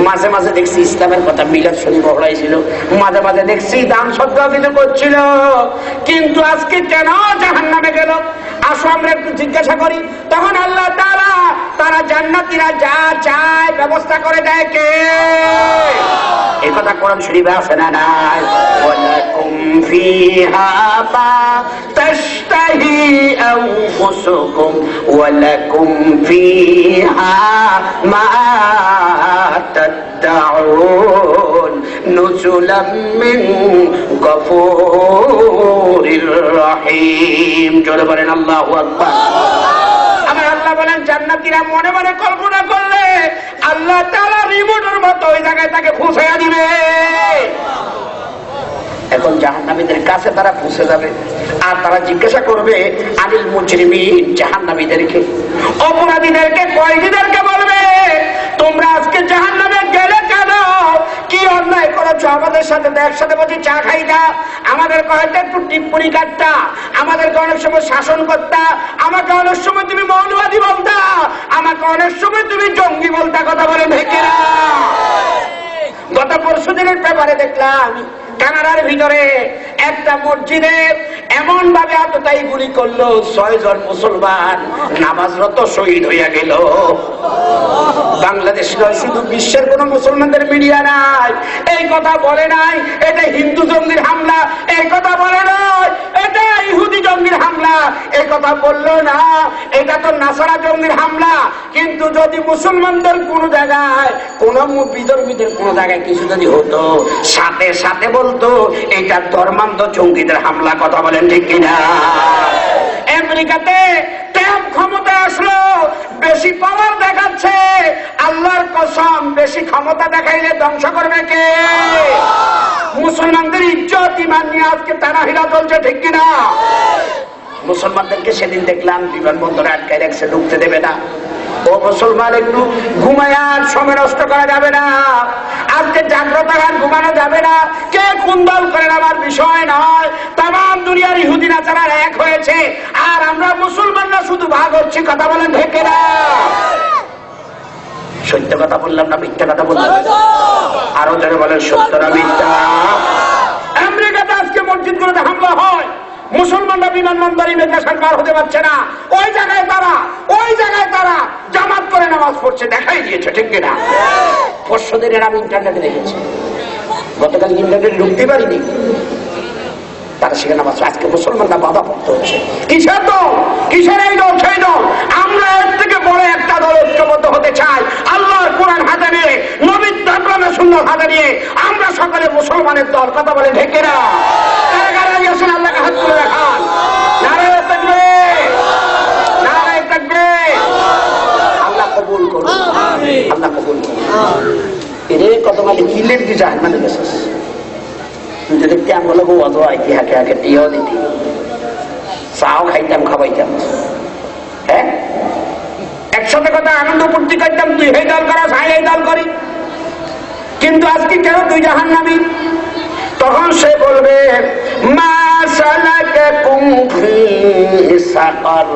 মাঝে মাঝে দেখছি ইসলামের কথা মিলাদ শরীফ পড়াইছিল, মাঝে মাঝে দেখছি দান সদকা কিছু করছিল, কিন্তু আজকে কেন জাহান্নামে গেল? আসো আমরা একটু জিজ্ঞাসা করি। তখন আল্লাহ তাআলা তারা জান্নাতীরা যা চায় ব্যবস্থা করে দেয় কে? এই কথা কোরআন শরীফে আছে না নাই? ওয়ালাকুম ফিহা মা তাশতাহি আনফুসুকুম ওয়ালাকুম ফিহা মা তাদউন নুজুলাম মিন গফুরির রহিম। জোরে বলেন আল্লাহু আকবার। আমার আল্লাহ বলেন জান্নাতীরা মনে মনে কল্পনা করলে আল্লাহ তাআলা রিমোটের মতো ওই জায়গায় তাকে পৌঁছায়া দিবে। এখন জাহান্নামীদের কাছে তারা পৌঁছে যাবে আর তারা জিজ্ঞাসা করবে আনিল মুজরিমিন, জাহান্নামীদেরকে, অপরাধীদেরকে, কয়েদিদেরকে বলবে তোমরা আজকে জাহান্নামে গেলে কেন? কি অন্যায় করেছো আমাদের সাথে? একসাথে বসে চা খাইতা, আমাদের হয়তো একটু টিপ্পনি কাটতা, আমাদেরকে অনেক সময় শাসন করতা, আমাকে অনেক সময় তুমি মৌলবাদী বলতা, আমাকে অনেক সময় তুমি জঙ্গি বলতা। কথা বলে ভেকে না। গত পরশু দিনের পেপারে দেখলাম কানাডার ভিতরে একটা মসজিদে এমন ভাবে আততায়ী গুলি করলো, 6 জন মুসলমান নামাজরত শহীদ হইয়া গেল। বাংলাদেশ নয়, শুধু বিশ্বের কোন মুসলমানদের মিডিয়া নাই এই কথা বলে নাই এটা হিন্দু জঙ্গির হামলা, এই কথা বলে নয় এটা ইহুদি জঙ্গির হামলা, এই কথা বললো না এটা তো নাসারা জঙ্গির হামলা। কিন্তু যদি মুসলমানদের কোন জায়গায় কোন বিধর্মীদের কোন জায়গায় কিছু যদি হতো, সাথে সাথে বলতো এটা ধর্মান্ধ জঙ্গিদের হামলা। কথা বলেন ঠিক কিনা? আমেরিকাতে ট্রাম্প ক্ষমতায় আসলো, বেশি পাওয়ার দেখাচ্ছে, আল্লাহর কসম বেশি ক্ষমতা দেখাইলে ধ্বংস করবে কে? মুসলমানদের ইজ্জত ইমান নিয়ে আজকে তানাহিরা চলছে, ঠিক কিনা? মুসলমানদেরকে সেদিন দেখলাম বিমানবন্দরে আটকায় রাখছে, ঢুকতে দেবে না। ও মুসলমান, একটু ঘুমায়ার সময় নষ্ট করা যাবে না, আজকে জাগ্রত গান ঘুমানো যাবে না। কে কোন দল করেন আমার বিষয় নয়, তাম দুনিয়ার ইহুদি নাচারা এক হয়েছে আর আমরা মুসলমানরা শুধু ভাগ হচ্ছি। কথা বলেন ঢেকে না। সত্য কথা বললাম না মিথ্যা কথা বললাম? আরো যারা বলেন সত্য না মিথ্যা? আমেরিকাতে আজকে মসজিদগুলোতে হামলা হয়, মুসলমানরা বিমানবন্দরে ইমিগ্রেশন পার হতে পারছে না, ওই জায়গায় তারা জামাত করে নামাজ পড়ছে, দেখাই দিয়েছে, ঠিক কিনা? পরশুদিনের আমি ইন্টারনেটে দেখেছি, গতকাল ইন্টারনেটে ঢুকতে পারিনি, তারা সেখানে নামাজ। আজকে মুসলমানরা বাধা পড়তে হচ্ছে। কিসের দল? কিসের এই দল সেই দল? আমরা এর থেকে বড় একটা দল ঐক্যবদ্ধ হতে চাই, আল্লাহর কোরআন হাতে নিয়ে, নবীর তাকওয়া সুন্নাত হাতে নিয়ে আমরা সকলে মুসলমানের দল। কথা বলে ঢেকে না। আল্লাহকে হাত তুলে দেখান, নারায়ে তাকবীর, নারায়ে তাকবীর। আল্লাহ কবুল করুন, আল্লাহ কবুল করুন। এর কত মানে কিলের কি যায় মানে গেছিস তুই যদি আঙ্গুল বউ অত আইতি হাকে হাকে টিও দিতি চাও খাইতাম, খাওয়াইতাম, হ্যাঁ একসাথে কথা আনন্দ ফুর্তি করতাম, তুই এই দল করা, সাই এই দল করি। কিন্তু আজকে কেন তুই জাহান্নামী? তখন সে বলবে মা সালাকাকুম ফি সাকার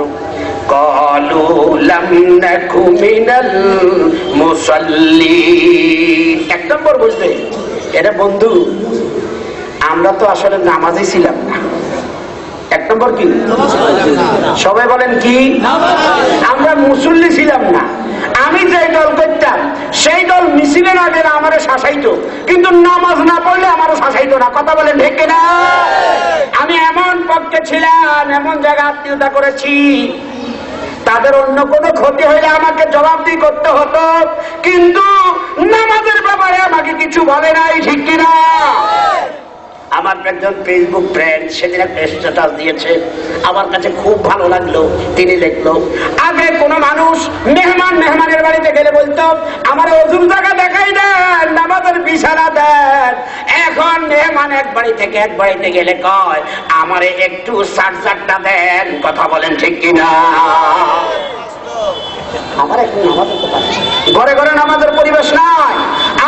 ক্বালু লাম নাকু মিনাল মুসাল্লিন। এক নম্বর বুঝবে এটা বন্ধু, আমরা তো আসলে নামাজি ছিলাম না। এক নম্বর কি? সবাই বলেন কি? আমরা মুসল্লি ছিলাম না। আমি যে দল করতাম সেই দল মিছিলে না গেলে আমারে শাসাইতো, কিন্তু নামাজ না পড়লে আমারও শাসাইতো না। কথা বলেন ঠিক কিনা? আমি এমন পক্ষে ছিলাম, এমন জায়গায় আত্মীয়তা করেছি, তাদের অন্য কোনো ক্ষতি হইলে আমাকে জবাবদিহি করতে হতো, কিন্তু নামাজের ব্যাপারে আমাকে কিছু বলে নাই। ঠিক কিনা? আমার একজন ফেসবুক ফ্রেন্ড সেদিন একটা স্ট্যাটাস দিয়েছে, আমার কাছে খুব ভালো লাগলো। তিনি লিখলো, আগে কোনো মানুষ মেহমানের বাড়িতে গেলে বলতো আমার ওজুর জায়গা দেখাই দেন, নামাজের বিছানা দেন। এখন মেহমান এক বাড়ি থেকে এক বাড়িতে গেলে কয় আমারে একটু চার্জারটা দেন। কথা বলেন ঠিক কিনা? আমার এখন নামাজের কথা, ঘরে ঘরে নামাজের পরিবেশ নাই।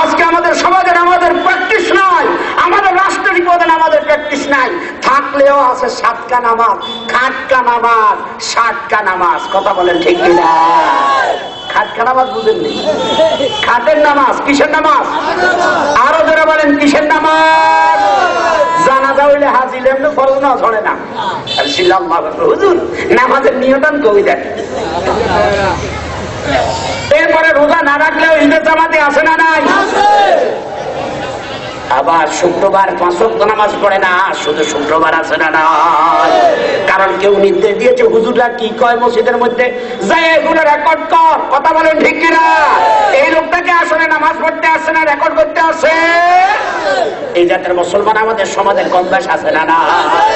আজকে আমাদের সমাজে নামাজের প্র্যাকটিস নাই, আমাদের রাষ্ট্রের পদে নামাজের প্র্যাকটিস নাই। থাকলেও আছে 7কা নামাজ, খাটকা নামাজ, 60কা নামাজ। কথা বলেন ঠিক কিনা? খাটকা নামাজ বুঝেননি? খাটের নামাজ কিসের নামাজ? আরো যারা বলেন কিসের নামাজ? জানাজা হইলে হাজির এমনি ফরজ না ছড়ে না। হুজুর নামাজের নিয়ন্ত্রণ কবিতা। এরপরে রোজা না রাখলেও ঈদের জামাতে আসে না নাই? আবার শুক্রবার 5 ওয়াক্ত নামাজ পড়ে না, শুধু শুক্রবার আসে না নাই। কারণ কেউ নির্দেশ দিয়েছে হুজুররা কি কয় মসজিদের মধ্যে যাই এগুলো রেকর্ড কর। কথা বলেন ঠিক কিনা? এই লোকটাকে আসলে নামাজ পড়তে আসে না, রেকর্ড করতে আসে। এই জাতের মুসলমান আমাদের সমাজে কম বেশ আছে না নাই?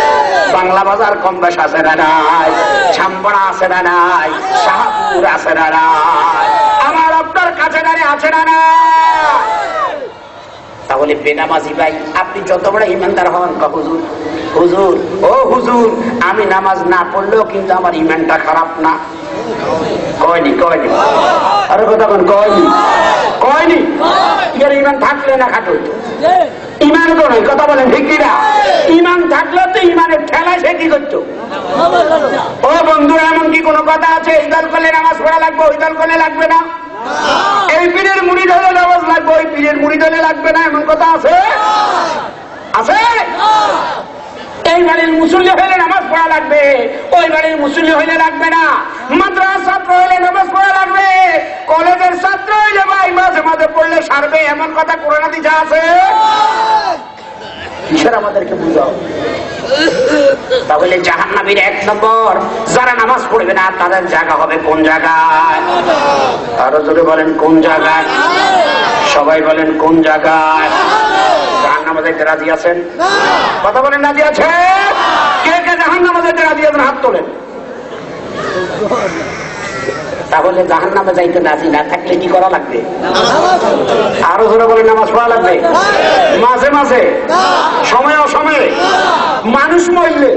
বাংলা বাজার কম বেশ আছে না নাই? ছাম্বড়া আছে না নাই? শাহপুর আছে না নাই? আমার আপনার কাছে দাঁড়িয়ে আছে না নাই? তাহলে বেনামাজি ভাই আপনি যত বড় ইমানদার হন, হুজুর হুজুর ও হুজুর আমি নামাজ না পড়লেও কিন্তু আমার ইমানটা খারাপ না। কয়নি কয়নি? আরে কথা বলেন, কয়নি কয়নি? এর ইমান থাকলে না খাটো ইমান তো নয়। কথা বলেন ঠিক কিনা? ইমান থাকলে তো ইমানের ঠেলায় সে কি করতো? ও বন্ধু, এমন কি কোনো কথা আছে এই দল করলে নামাজ পড়া লাগবে, ওই দল করলে লাগবে না? এই পীরের মুরিদ হলে নামাজ লাগবে, ওই পীরের মুরিদ হলে লাগবে না, এমন কথা আছে? আছে? এই বাড়ির মুসল্লি হইলে নামাজ পড়া লাগবে, ওই বাড়ির মুসল্লি হইলে লাগবে না। মাদ্রাসার ছাত্র হইলে নামাজ পড়া লাগবে, কলেজের ছাত্র হইলে ভাই মাঝে মাঝে পড়লে সারবে, এমন কথা কোরআন হাদিসে আছে? কিসের আমাদেরকে বুঝাও? তাহলে জাহান্নামীর 1 নম্বর যারা নামাজ পড়বে না তাদের জায়গা হবে কোন জায়গায়? আরো জোরে বলেন কোন জায়গায়? সবাই বলেন কোন জায়গায়? জাহান্নামে যেতে রাজি আছেন? কথা বলেন রাজি আছেন? কে কে জাহান্নামে যেতে রাজি আছেন? হাত তোলেন। তাহলে জাহান্নামে যাইতে রাজি না থাকলে কি করা লাগবে? আরো জোরে বলেন নামাজ পড়া লাগবে। মাঝে মাঝে সময় অসময়ে মানুষ মরলে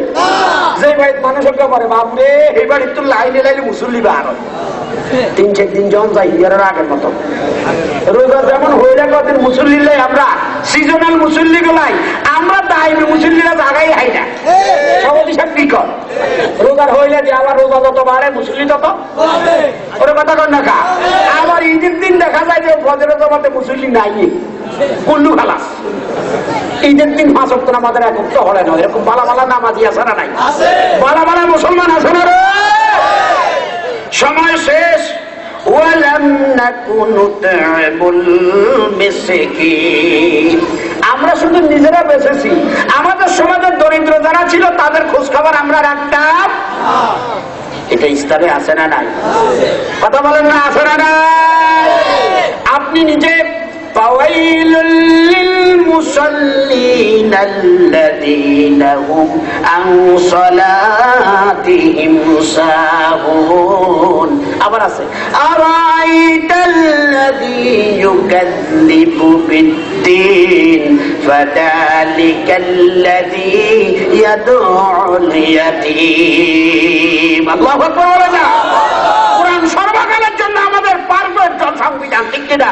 যে বাড়ির মানুষ একটা পারে বাপরে এই বাড়ির তো লাইনে লাইনে মুসল্লি বার হয় 3-4 দিন যখন যাই ইয়ারের আগের মতো রোজা যেমন হয়ে যায় কদিন মুসল্লি লাই আমরা সিজনাল মুসল্লি গুলাই আমরা দায়ী মুসল্লিরা জাগাই হাই না সবাই সব কি কর রোজার হইলে যে আবার রোজা যত বাড়ে মুসল্লি তত ওরে কথা কর না কা আবার ঈদের দিন দেখা যায় যে ফজরের জমাতে মুসল্লি নাই কুল্লু খালাস ঈদের দিন 5 ওয়াক্ত নামাজের একত্র হলে না এরকম বালা বালা নামাজি আছে না নাই বালা বালা মুসলমান আছে না রে সময় শেষ আমরা শুধু নিজেরা বেঁচেছি আমাদের সমাজের দরিদ্র যারা ছিল তাদের খোঁজ খবর আমরা রাখতাম এটা ইসলামে আছে না নাই কথা বলেন না আছে না নাই আপনি নিজে ফাওয়াইলুল লিল মুসাল্লিন আল্লাযীনা হুম আন সালাতিহিম সাহুন। আবার আছে আরাইতাল্লাযী ইউকাযযিবু বিদ্দীন ফাযালিকাল্লাযী ইয়াদউল ইয়াতীম। আল্লাহু আকবার। কোরআন সর্বকালের জন্য আমাদের পারফেক্ট সংবিধান, ঠিক কিনা?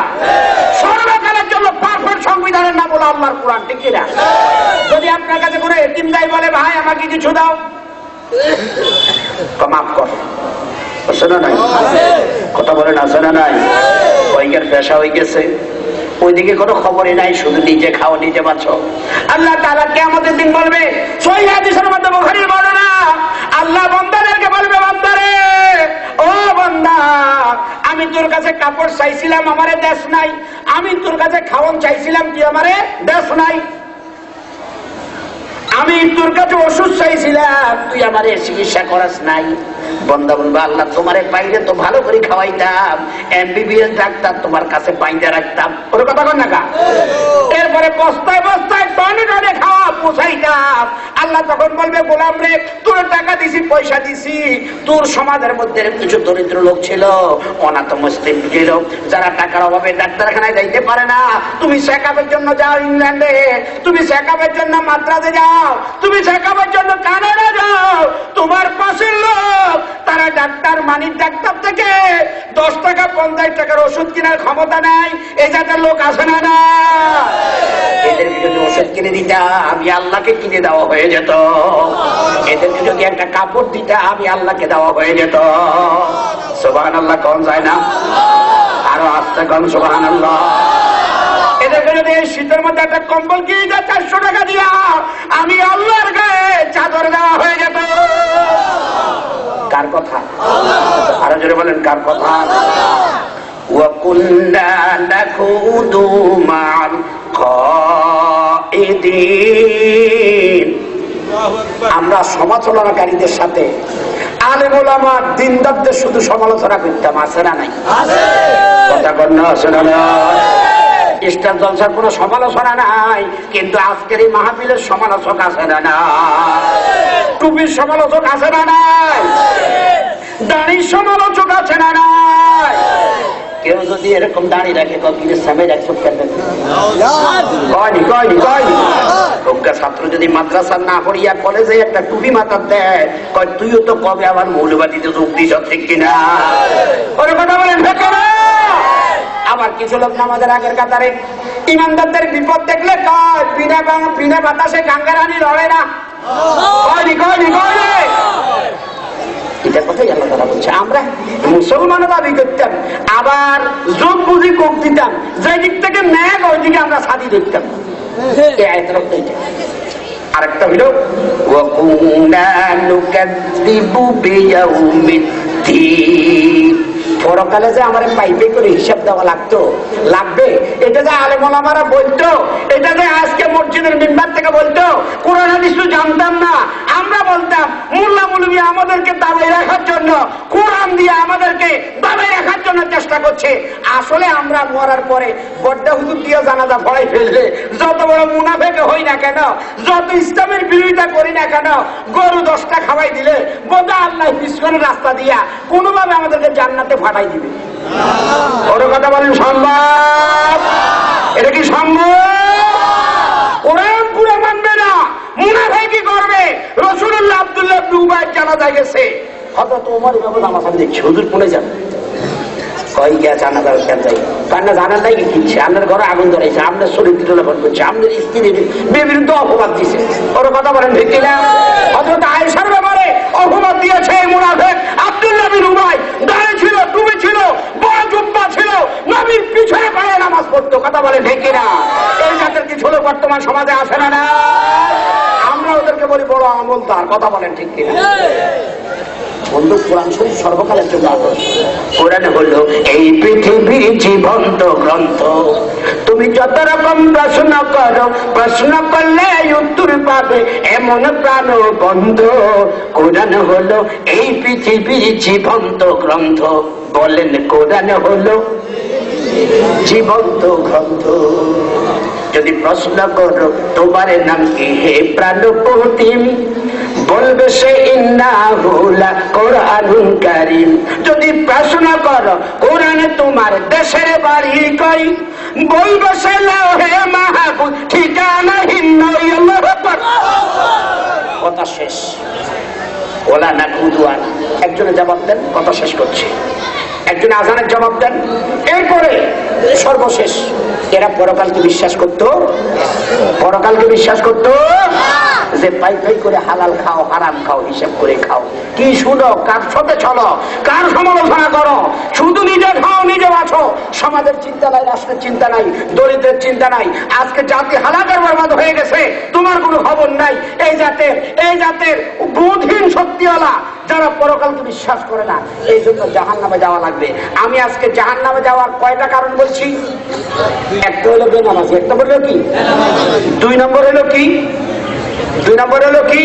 সর্বকালের জন্য পারফেক্ট সংবিধানের নাম হলো আল্লাহর কোরআন, ঠিক কিনা? যদি আপনার কাছে কোনো এতিম ভাই বলে ভাই আমাকে কিছু দাও, মাফ কর, শোনা নাই কথা বলেন, আছে না নাই? ওইকার পেশা হয়ে গেছে, ওইদিকে কোনো খবরই নাই, শুধু নিজে খাও নিজে বাঁচো। আল্লাহ তাআলা কিয়ামতের দিন বলবে, সহিহ হাদিসের মধ্যে বুখারীর বর্ণনা, আল্লাহ বান্দাদেরকে বলবে, বান্দারে ও বান্দা, আমি তোর কাছে কাপড় চাইছিলাম আমারে দেশ নাই, আমি তোর কাছে খাওয়ান চাইছিলাম তুই আমারে দেশ নাই, আমি তোর কাছে ওষুধ চাইছিলাম তুই আমারে চিকিৎসা করাস নাই। বন্দা বলবা, আল্লাহ তোমারে পাইলে তো ভালো করে খাওয়াইতাম, এমবিবিএস ডাক্তার তোমার কাছে পাইতে রাখতাম, ওর কথা কর না কা? এরপরে বস্তায় বস্তায় টনে টনে খাওয়া পোষাইতাম। আল্লাহ তখন বলবে, গোলাম রে তোর টাকা দিছি, পয়সা দিছি, তোর সমাজের মধ্যে কিছু দরিদ্র লোক ছিল, অনাথ মুসলিম ছিল, যারা টাকার অভাবে ডাক্তারখানায় যাইতে পারে না, তুমি চেকআপের জন্য যাও ইংল্যান্ডে, তুমি চেকআপের জন্য মাদ্রাজে যাও, তুমি চেকআপের জন্য কানাডা যাও, তোমার পাশের লোক তারা ডাক্তার মানিক ডাক্তার থেকে 10 টাকা 50 টাকার ওষুধ কেনার ক্ষমতা নাই, এই জাতের লোক আসে না? না, এদেরকে যদি ওষুধ কিনে দিতা আমি আল্লাহকে কিনে দেওয়া হয়ে যেত, এদেরকে যদি একটা কাপড় দিতা আমি আল্লাহকে দেওয়া হয়ে যেত। সুবহানাল্লাহ কোন যায় না? আরো আস্তে কোন সুবহানাল্লাহ। এদেরকে যদি এই শীতের মধ্যে একটা কম্বল কিনে দেয় 400 টাকা দিয়া আমি আল্লাহর গায়ে চাদর দেওয়া হয়ে যেত। কার কথা? আরো জোরে বলেন, কার কথা? ওয়াকুল্লা নাখুদু মা'আল খাইদিন, আমরা সমালোচনাকারীদের সাথে আলেম ওলামা দিনদারদের শুধু সমালোচনা করতাম, আছে না নাই? কথা কর না, আছে না নাই? স্টার জলসার কোনো সমালোচনা নাই, কিন্তু আজকের এই মাহফিলের সমালোচক আছে না নাই? টুপির সমালোচক আছে না নাই? দাড়ির সমালোচক আছে না নাই? কেউ যদি এরকম দাঁড়িয়ে রাখে কবিরের সামনে রাখছো ছাত্র যদি মাদ্রাসা না পড়িয়া কলেজে একটা টুপি মাথার দেয়, কয় তুইও তো কবে আবার মৌলবাদীতে যোগ দিস, ঠিক কিনা? ওর কথা বলেন। আবার কিছু লোক নামাজের আগের কাতারে ইমানদারদের বিপদ দেখলে কয় বিনা বাতাসে গাঙ্গারানি লড়ে না, এটা কথাই আল্লাহ তাআলা বলছে। আমরা মুসলমান দাবি করতাম, আবার যোগ বুঝি কোপ দিতাম, যে দিক থেকে ন্যাক ওই দিকে আমরা সাদি দেখতাম। আরেকটা হইল পরকালে যে আমার পাইপে করে হিসাব দেওয়া লাগবে, এটা যে আলেম ওলামারা বলতো, এটা যে আজকে মসজিদের মিম্বার থেকে বলতো, কোরআন হাদিস তো জানতাম না, আমরা বলতাম মোল্লা মৌলবী আমাদেরকে দাবাই রাখার জন্য, কোরআন দিয়ে আমাদেরকে দাবাই রাখার জন্য চেষ্টা করছে। আসলে আমরা মরার পরে বড্ডা হুজুর দিয়ে জানাজা পড়াই ফেললে, যত বড় মুনাফেক হই না কেন, যত ইসলামের বিরোধিতা করি না কেন, গরু 10টা খাওয়াই দিলে বোধ আল্লাহ পিছনের রাস্তা দিয়া কোনোভাবে আমাদেরকে জান্নাতে ফাটাই দিবে। ওর কথা বলেন, সম্ভব? এটা কি সম্ভব? কোরআন পুরো মানবে না, মুনাফিক কি করবে? রাসূলুল্লাহ আব্দুল্লাহ ইবনে উবাইর জানাজা গেছে, হযরত ওমর ইমাম আমার সামনে দেখছে, হুজুর কোনে যান? কই গিয়া জানাজা কেন যাই? কান্না জানার নাই কিনছে, আপনার ঘরে আগুন ধরাইছে, আপনার শরীর বিরোধন করছে, আপনার স্ত্রীর বিরুদ্ধে অপবাদ দিছে। ওর কথা বলেন, ঠিক কিনা? হযরত আয়েশার ব্যাপারে অপবাদ দিয়েছে এই মুনাফিক আব্দুল্লাহ বিন উবাই, দাড়ি ছিল, টুপি ছিল, বড় জুব্বা ছিল, নবীর পিছনে পড়ে নামাজ পড়তো। কথা বলেন, ঠিক কিনা? এই জাতের কিছু লোক বর্তমান সমাজে আসে না? না, আমরা ওদেরকে বলি বড় আমলদার। কথা বলেন, ঠিক কিনা? বন্ধু, কোরআন শরীফ সর্বকালের জন্য আদর্শ। কোরআন হলো এই পৃথিবীর জীবন্ত গ্রন্থ, তুমি যত রকম প্রশ্ন করো, প্রশ্ন করলে উত্তর পাবে এমন প্রাণ বন্ধ। কোরআন হলো এই পৃথিবীর জীবন্ত গ্রন্থ, বলেন কোরআন হলো জীবন্ত গ্রন্থ। যদি প্রশ্ন করো তোমার নাম কি হে প্রাণপতি, বলবে সে ইন্নাহু লাকুরআনুন কারীম। যদি প্রশ্ন করো কোরআনে তোমার দেশের বাড়ি কই, বলবে সে লাউহে মাহফুজ ঠিকানাহীন নয়। আল্লাহু আকবার। কথা শেষ। ওলা নাকুদুয়ান। একজনে জবাব দেন, কথা শেষ করছে। একজন আজানের জবাব দেন, এরপরে সর্বশেষ। এরা পরকালকে বিশ্বাস করতো? পরকালকে বিশ্বাস করতো? যে পাই পাই করে হালাল খাও হারাম খাও হিসাব করে খাও। কি শুনো, কার সাথে চলো, কার সমালোচনা করো? শুধু নিজে খাও নিজে বাঁচো। সমাজের চিন্তা নাই, রাষ্ট্রের চিন্তা নাই, দরিদ্রের চিন্তা নাই। আজকে জাতি হালাকের বরবাদ হয়ে গেছে, তোমার কোনো খবর নাই। এই জাতের বুদ্ধিহীন শক্তিওয়ালা যারা পরকালকে বিশ্বাস করে না, এই জন্য জাহান্নামে যাওয়া লাগবে। আমি আজকে জাহান্নামে যাওয়ার কয়টা কারণ বলছি। একটা হলো বেনামাজি, একটা বললো কি, 2 নম্বর হলো কি, 2 নম্বর হলো কি,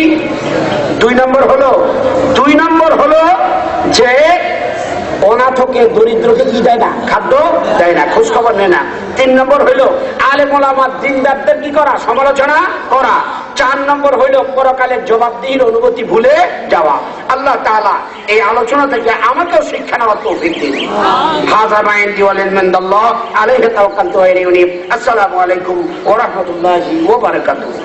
2 নম্বর হলো যে অনাথকে দরিদ্রকে কি দেয় না, খাদ্য দেয় না, খোঁজ খবর নেয় না। 3 নম্বর হইলো আলেম ওলামা দিনদারদের কি করা, সমালোচনা করা। 4 নম্বর হইলো পরকালের জবাবদিহির অনুভূতি ভুলে যাওয়া। আল্লাহ তাআলা এই আলোচনা থেকে আমাকেও শিক্ষা নেওয়ার তৌফিক দিন। হাযা মা ইনদি ওয়া লিল্লাহ আলাইহি তাওয়াক্কালতু ওয়া ইলাইহি উনীব। আসসালামু আলাইকুম ওয়া রাহমাতুল্লাহি ওয়া বারাকাতুহু।